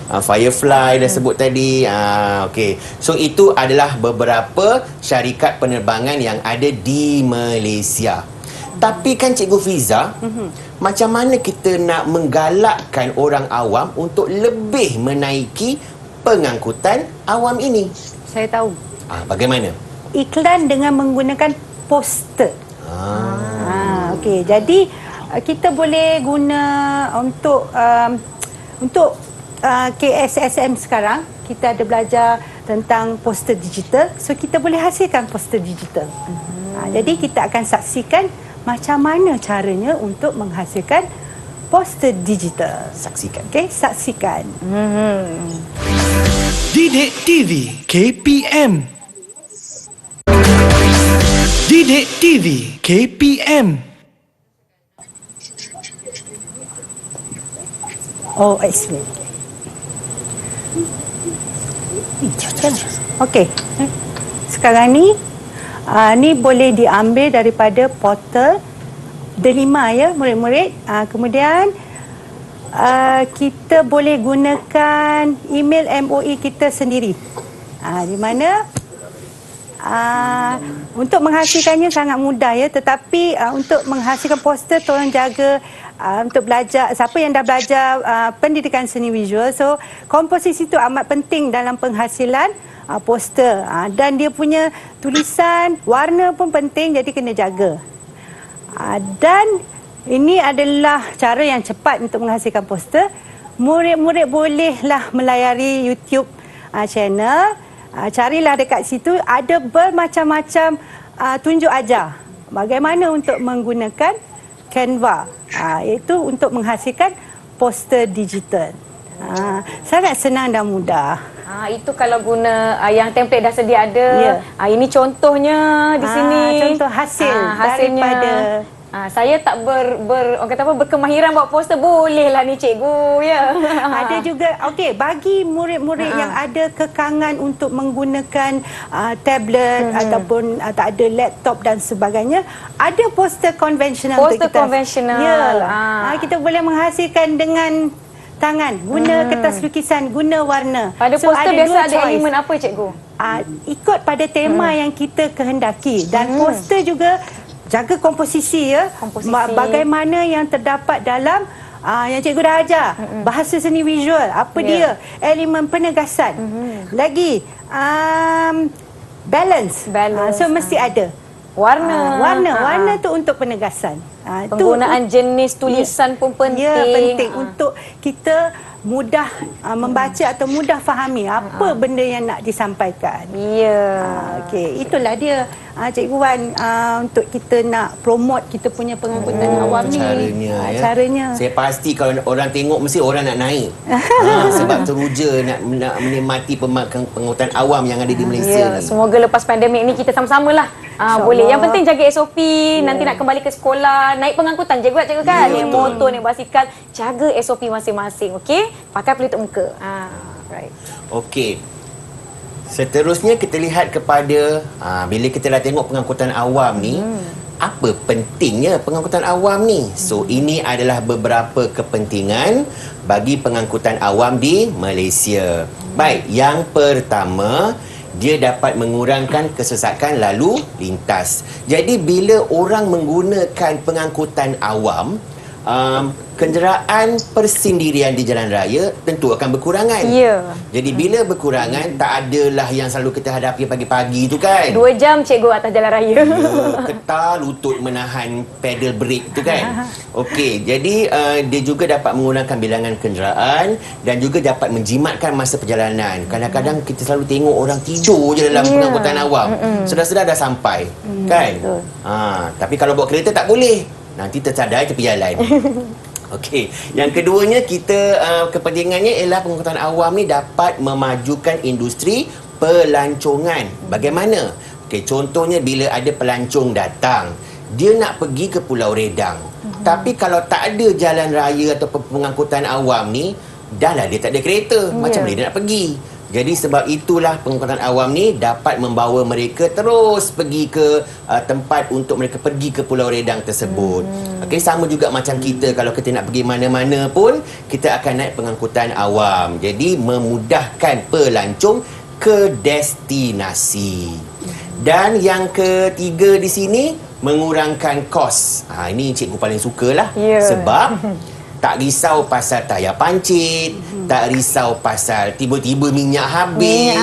Firefly dah sebut tadi. Okey. So itu adalah beberapa syarikat penerbangan yang ada di Malaysia. Tapi kan Cikgu Fiza, macam mana kita nak menggalakkan orang awam untuk lebih menaiki pengangkutan awam ini? Saya tahu. Bagaimana? Iklan dengan menggunakan poster. Okey, jadi kita boleh guna untuk KSSM sekarang kita ada belajar tentang poster digital, so kita boleh hasilkan poster digital. Jadi kita akan saksikan macam mana caranya untuk menghasilkan poster digital. Saksikan. Okey, saksikan. Didik TV KPM. Didik TV KPM. Oh, explain. Okey. Sekarang ni ni boleh diambil daripada portal Delima ya murid-murid. Kemudian kita boleh gunakan email MOE kita sendiri. Di mana untuk menghasilkannya sangat mudah ya, tetapi untuk menghasilkan poster tolong jaga untuk belajar, siapa yang dah belajar pendidikan seni visual, so komposisi itu amat penting dalam penghasilan poster, dan dia punya tulisan, warna pun penting, jadi kena jaga. Dan ini adalah cara yang cepat untuk menghasilkan poster. Murid-murid bolehlah melayari YouTube channel, carilah dekat situ, ada bermacam-macam tunjuk ajar bagaimana untuk menggunakan Canva, iaitu untuk menghasilkan poster digital. Sangat senang dan mudah. Itu kalau guna yang template dah sedia ada. Ini contohnya di sini. Contoh hasilnya daripada saya tak orang kata apa, berkemahiran buat poster, bolehlah ni cikgu ya. Ada juga bagi murid-murid yang ada kekangan untuk menggunakan tablet ataupun tak ada laptop dan sebagainya, ada poster konvensional poster konvensional. Kita boleh menghasilkan dengan tangan, guna kertas lukisan, guna warna. Pada poster biasa ada elemen apa cikgu? Ikut pada tema yang kita kehendaki, dan poster juga jaga komposisi ya. Bagaimana yang terdapat dalam yang cikgu dah ajar. Bahasa seni visual, apa dia? Elemen penegasan. Lagi balance. So mesti ada. Warna tu untuk penegasan. Penggunaan jenis tulisan pun penting. Ya, penting untuk kita mudah membaca atau mudah fahami apa benda yang nak disampaikan. Okey, itulah dia Cikgu Wan, untuk kita nak promote kita punya pengangkutan awam ni. Caranya. Saya pasti kalau orang tengok mesti orang nak naik. Sebab teruja nak menikmati pengangkutan awam yang ada di Malaysia ni. Semoga lepas pandemik ni kita sama-sama lah. Boleh. Yang penting jaga SOP. Nanti nak kembali ke sekolah, naik pengangkutan. Cikgu kan? Naik motor, naik basikal. Jaga SOP masing-masing. Okey? Pakai pelitup muka. Right. Okey. Seterusnya kita lihat kepada bila kita dah tengok pengangkutan awam ni, apa pentingnya pengangkutan awam ni? So ini adalah beberapa kepentingan bagi pengangkutan awam di Malaysia. Baik, yang pertama, dia dapat mengurangkan kesesakan lalu lintas. Jadi bila orang menggunakan pengangkutan awam, kenderaan persendirian di jalan raya tentu akan berkurangan. Ya. Jadi bila berkurangan, tak adalah yang selalu kita hadapi pagi-pagi tu kan. 2 jam cikgu atas jalan raya. Ya, ketar lutut menahan pedal brake tu kan. Okey, jadi dia juga dapat mengurangkan bilangan kenderaan dan juga dapat menjimatkan masa perjalanan. Kadang-kadang kita selalu tengok orang tidur je dalam pengangkutan awam. Sedar-sedar dah sampai, kan? Betul. Tapi kalau bawa kereta tak boleh. Nanti tercadai tepi jalan. Okey, yang keduanya kita kepentingannya ialah pengangkutan awam ni dapat memajukan industri pelancongan. Bagaimana? Okey, contohnya bila ada pelancong datang, dia nak pergi ke Pulau Redang. Tapi kalau tak ada jalan raya atau pengangkutan awam ni, dah lah dia tak ada kereta. Macam mana dia nak pergi? Jadi sebab itulah pengangkutan awam ni dapat membawa mereka terus pergi ke tempat untuk mereka pergi ke Pulau Redang tersebut. Okey, sama juga macam kita, kalau kita nak pergi mana-mana pun kita akan naik pengangkutan awam. Jadi memudahkan pelancong ke destinasi. Dan yang ketiga di sini, mengurangkan kos. Ini cikgu paling sukalah. Sebab tak risau pasal tayar pancit, tak risau pasal tiba-tiba minyak habis.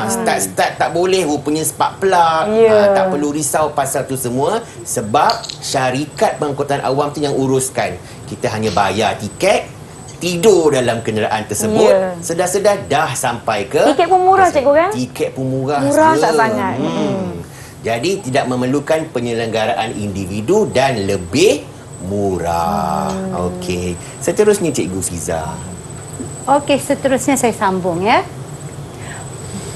Start-start tak boleh, rupanya spark plug. Tak perlu risau pasal tu semua sebab syarikat pengangkutan awam tu yang uruskan. Kita hanya bayar tiket, tidur dalam kenderaan tersebut, sedar-sedar dah sampai ke. Tiket pun murah cikgu kan? Tiket pun murah. Murah tak sangat. Jadi tidak memerlukan penyelenggaraan individu dan lebih murah. Okey. Seterusnya Cikgu Fiza. Okey, seterusnya saya sambung ya.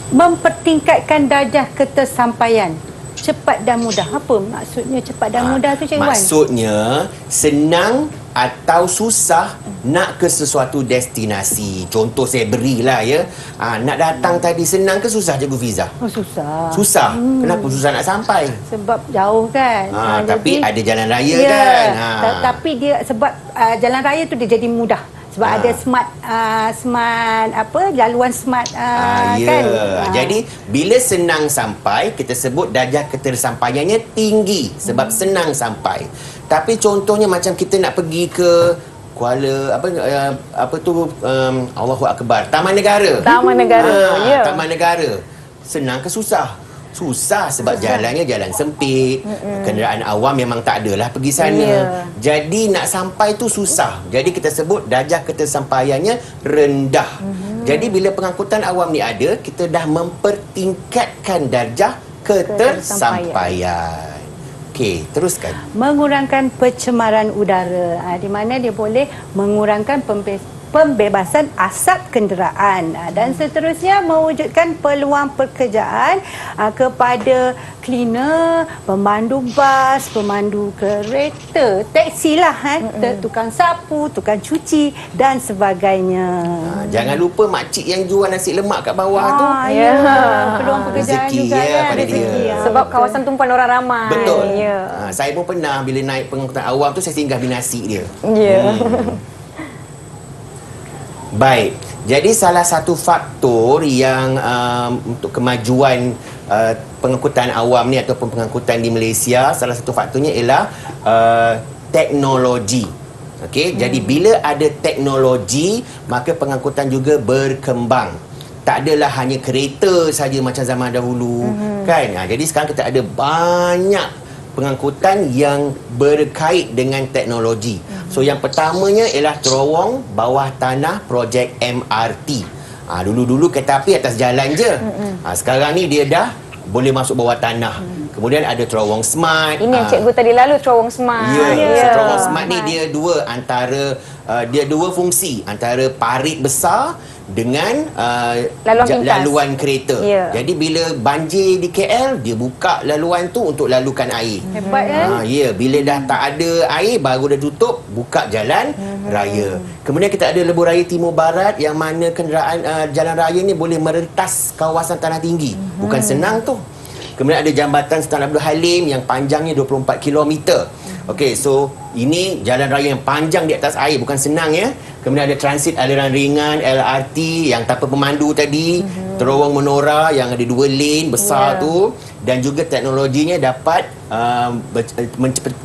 Mempertingkatkan darjah ketersampaian. Cepat dan mudah. Apa maksudnya cepat dan mudah tu Cikgu Wan? Maksudnya senang atau susah nak ke sesuatu destinasi. Contoh saya berilah ya. Nak datang tadi senang ke susah Cikgu Fiza? Oh, susah. Susah. Kenapa susah nak sampai? Sebab jauh kan. Tapi jadi, ada jalan raya kan. Tapi dia sebab jalan raya tu dia jadi mudah. Sebab ada laluan smart kan. Jadi bila senang sampai, kita sebut darjah ketersampaiannya tinggi sebab senang sampai. Tapi contohnya macam kita nak pergi ke Allahu Akbar, Taman Negara. Taman Negara. Taman Negara. Senang ke susah? Susah sebab jalannya jalan sempit. Kenderaan awam memang tak adalah pergi sana. Jadi nak sampai tu susah. Jadi kita sebut darjah ketersampaiannya rendah. Jadi bila pengangkutan awam ni ada, kita dah mempertingkatkan darjah ketersampaian. Okey, teruskan. Mengurangkan pencemaran udara. Di mana dia boleh mengurangkan pembebasan asap kenderaan, dan seterusnya mewujudkan peluang pekerjaan kepada cleaner, pemandu bas, pemandu kereta, teksi lah, tukang sapu, tukang cuci dan sebagainya. Jangan lupa makcik yang jual nasi lemak kat bawah tu. Peluang pekerjaan rezeki juga pada dia. Sebab kawasan tumpuan orang ramai. Betul. Saya pun pernah bila naik pengangkutan awam tu saya singgah binasi dia. Baik, jadi salah satu faktor yang untuk kemajuan pengangkutan awam ni ataupun pengangkutan di Malaysia, salah satu faktornya ialah teknologi. Okey, jadi bila ada teknologi, maka pengangkutan juga berkembang. Tak adalah hanya kereta saja macam zaman dahulu, kan? Jadi sekarang kita ada banyak pengangkutan yang berkait dengan teknologi. So yang pertamanya ialah terowong bawah tanah projek MRT. Dulu-dulu kereta api atas jalan je. Sekarang ni dia dah boleh masuk bawah tanah. Kemudian ada terowong smart. Ini yang cikgu tadi lalu, terowong smart. Terowong smart ni dia dua fungsi, antara parit besar dengan laluan kereta. Jadi bila banjir di KL, dia buka laluan tu untuk lalukan air. Hebat kan? Bila dah tak ada air, baru dia tutup, buka jalan raya. Kemudian kita ada lebuh raya Timur Barat yang mana kenderaan jalan raya ni boleh merentas kawasan tanah tinggi. Bukan senang tu. Kemudian ada jambatan Sultan Abdul Halim yang panjangnya 24 km. Okey, so ini jalan raya yang panjang di atas air, bukan senang ya. Kemudian ada transit aliran ringan, LRT yang tanpa pemandu tadi, terowong menora yang ada 2 lane besar tu, dan juga teknologinya dapat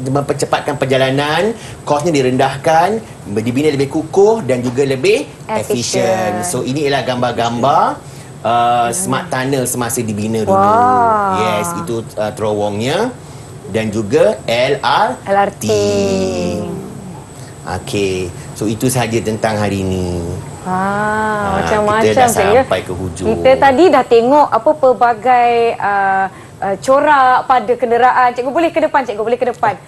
mempercepatkan perjalanan, kosnya direndahkan, dibina lebih kukuh dan juga lebih efisien. So ini ialah gambar-gambar smart tunnel semasa dibina dulu. Yes, itu terowongnya dan juga LRT. Okey, so itu sahaja tentang hari ini. Macam-macam kita dah sampai ke hujung. Kita tadi dah tengok apa pelbagai corak pada kenderaan. Cikgu boleh ke depan, cikgu boleh ke depan.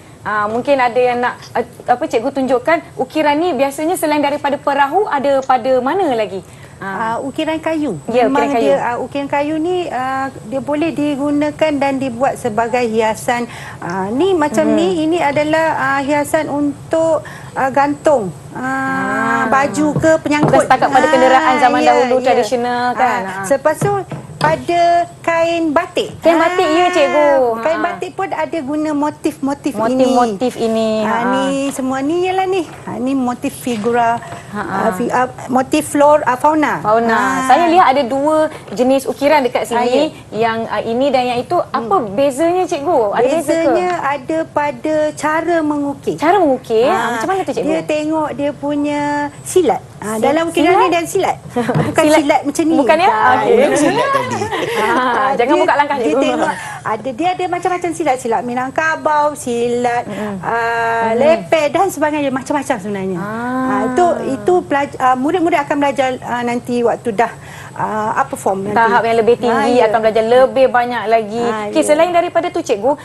Mungkin ada yang nak apa cikgu tunjukkan ukiran ni biasanya selain daripada perahu ada pada mana lagi? Ukiran kayu. Ya, Memang ukiran kayu. ukiran kayu ni dia boleh digunakan dan dibuat sebagai hiasan. Ni macam ni, ini adalah hiasan untuk gantung baju ke penyangkut. Setakat pada kenderaan zaman dahulu tradisional kan. Lepas tu pada kain batik. Kain batik ya cikgu. Kain batik pun ada guna motif-motif ini. Motif-motif ini. Ni semua ni ialah ni. Ni motif figura, motif fauna. Saya lihat ada 2 jenis ukiran dekat sini. Yang ini dan yang itu. Apa bezanya cikgu? Ada Bezanya ada pada cara mengukir. Cara mengukir? Macam mana tu cikgu? Dia tengok dia punya silat. Dalam ukiran ni dan silat. Bukan silat macam ni. Bukan ya? Silat tadi. Jangan buka langkah dia cikgu. tengok dia ada macam-macam silat Minangkabau, silat lepeh dan sebagainya, macam-macam sebenarnya. Itu murid-murid akan belajar nanti waktu dah perform nanti. Tahap yang lebih tinggi akan belajar lebih banyak lagi. Okey, selain daripada tu cikgu,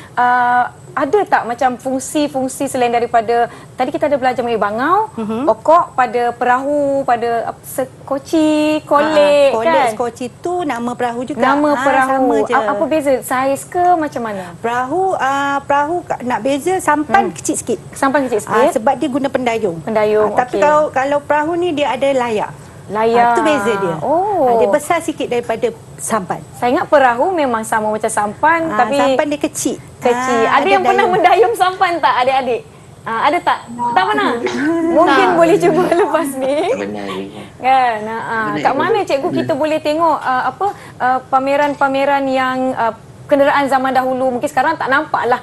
ada tak macam fungsi-fungsi selain daripada tadi kita ada belajar mengenai bangau, okok, pada perahu, pada sekoci, kolek kan? Sekoci tu nama perahu juga. Nama perahu. Sama je. Apa beza? Saiz ke macam mana? Perahu nak beza sampan kecil sikit. Sampan kecil sikit. Sebab dia guna pendayung. Tapi okey. kalau perahu ni dia ada layar. Layar. Itu beza dia. Oh. Dia besar sikit daripada sampan. Saya ingat perahu memang sama macam sampan tapi sampan dia kecil. Ada yang pernah mendayung sampan tak adik-adik? Ada tak? Tak pernah? Mungkin boleh cuba lepas ni. Kan? Kat mana cikgu kita boleh tengok pameran-pameran yang kenderaan zaman dahulu? Mungkin sekarang tak nampak lah.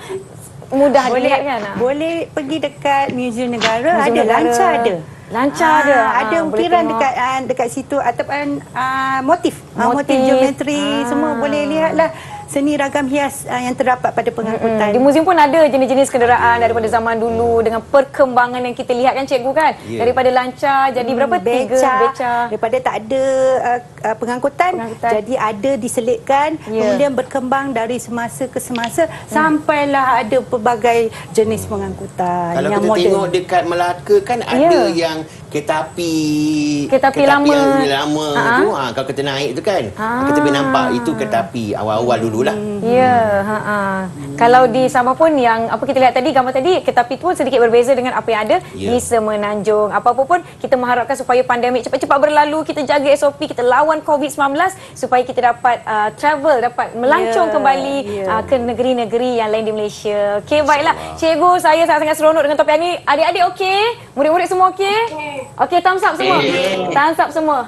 Mudah dilihat kan? Boleh pergi dekat Museum Negara. Ada lancar ada. Lancar ada. Ada ukiran dekat situ ataupun motif geometri semua boleh lihatlah. Seni ragam hias yang terdapat pada pengangkutan. Di muzium pun ada jenis-jenis kenderaan daripada zaman dulu dengan perkembangan yang kita lihat kan cikgu kan? Daripada lancar jadi berapa? Beca. Daripada tak ada pengangkutan jadi ada diselitkan, kemudian berkembang dari semasa ke semasa sampailah ada pelbagai jenis pengangkutan. Kalau yang kita moden. tengok dekat Melaka kan ada yang kereta api yang lama tu, kalau kita naik tu kan kita boleh nampak itu kereta api awal-awal dululah. Kalau di Sabah pun yang apa kita lihat tadi gambar tadi kereta api tu pun sedikit berbeza dengan apa yang ada di Semenanjung. Apa-apa pun kita mengharapkan supaya pandemik cepat-cepat berlalu, kita jaga SOP, kita lawan COVID-19 supaya kita dapat travel, dapat melancong kembali ke negeri-negeri yang lain di Malaysia. Okey, baiklah. Cikgu, saya sangat-sangat seronok dengan topik ini. Adik-adik okey? Murid-murid semua okey? Okey, thumbs up semua. Thumbs up semua.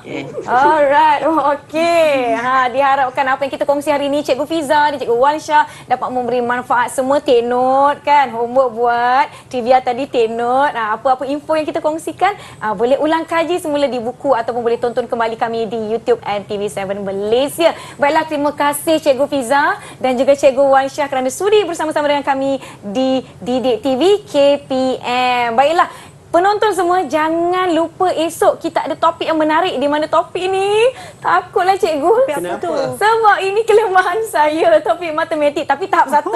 Alright. Okey. Diharapkan apa yang kita kongsi hari ini Cikgu Fiza dan Cikgu Wansha dapat memberi manfaat. Semua take note kan. Homework buat. Trivia tadi take note. Apa-apa info yang kita kongsikan boleh ulang kaji semula di buku ataupun boleh tonton kembali kami di YouTube NTV7 Malaysia. Baiklah, terima kasih Cikgu Fiza dan juga Cikgu Wansha kerana sudi bersama-sama dengan kami di Didik TV KPM. Baiklah, penonton semua, jangan lupa esok kita ada topik yang menarik. Di mana topik ni? Takutlah cikgu. Kenapa? Sebab ini kelemahan saya, topik matematik. Tapi tahap 1.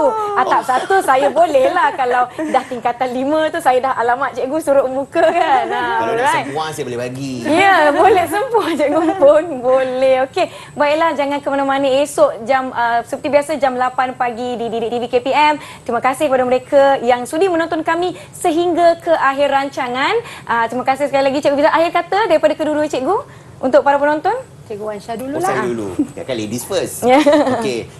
Tahap 1 saya bolehlah. Kalau dah tingkatan 5 tu saya dah alamat cikgu suruh muka kan. Kalau dah sempuan saya boleh bagi. Ya, boleh sempuan cikgu pun boleh. Okey, baiklah, jangan ke mana-mana. Esok seperti biasa jam 8 pagi di Didik TV KPM. Terima kasih kepada mereka yang sudi menonton kami sehingga ke akhir rancangan. perbincangan. Terima kasih sekali lagi Cikgu Fiza. Akhir kata daripada kedua-dua cikgu untuk para penonton. Cikgu Wansha dulu Saya lah. dulu. Kan ladies first. Ya. Okey,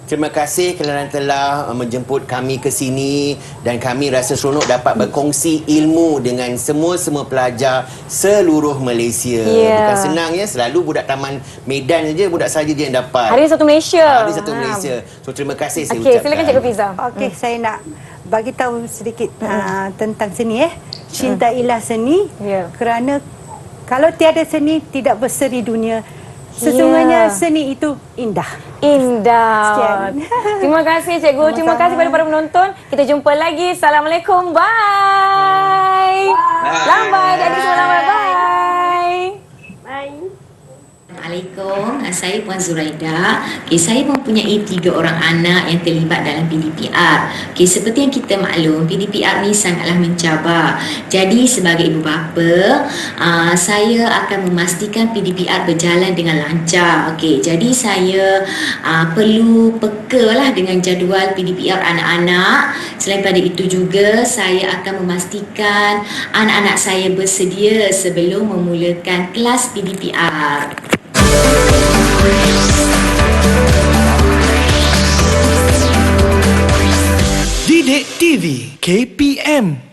terima kasih kerana telah menjemput kami ke sini dan kami rasa seronok dapat berkongsi ilmu dengan semua pelajar seluruh Malaysia. Ya. Bukan senang ya, selalu budak Taman Medan saja, budak saja je yang dapat. Hari Satu Malaysia. Hari Satu Malaysia. So terima kasih saya Okey, ucapkan. silakan Cikgu Fiza. Okey, saya nak bagi tahu sedikit tentang seni Cintailah seni Ya. kerana kalau tiada seni tidak berseri dunia. Sesungguhnya seni itu indah. Indah. Sekian. Terima kasih Cikgu. Terima kasih kepada para penonton. Kita jumpa lagi. Assalamualaikum. Bye. Lambat. Adik semua lambat. Bye. Assalamualaikum, saya Puan Zuraida. Saya mempunyai 3 orang anak yang terlibat dalam PDPR. Seperti yang kita maklum, PDPR ni sangatlah mencabar. Jadi sebagai ibu bapa, saya akan memastikan PDPR berjalan dengan lancar. Jadi saya perlu peka lah dengan jadual PDPR anak-anak. Selain pada itu juga, saya akan memastikan anak-anak saya bersedia sebelum memulakan kelas PDPR. Didik TV KPM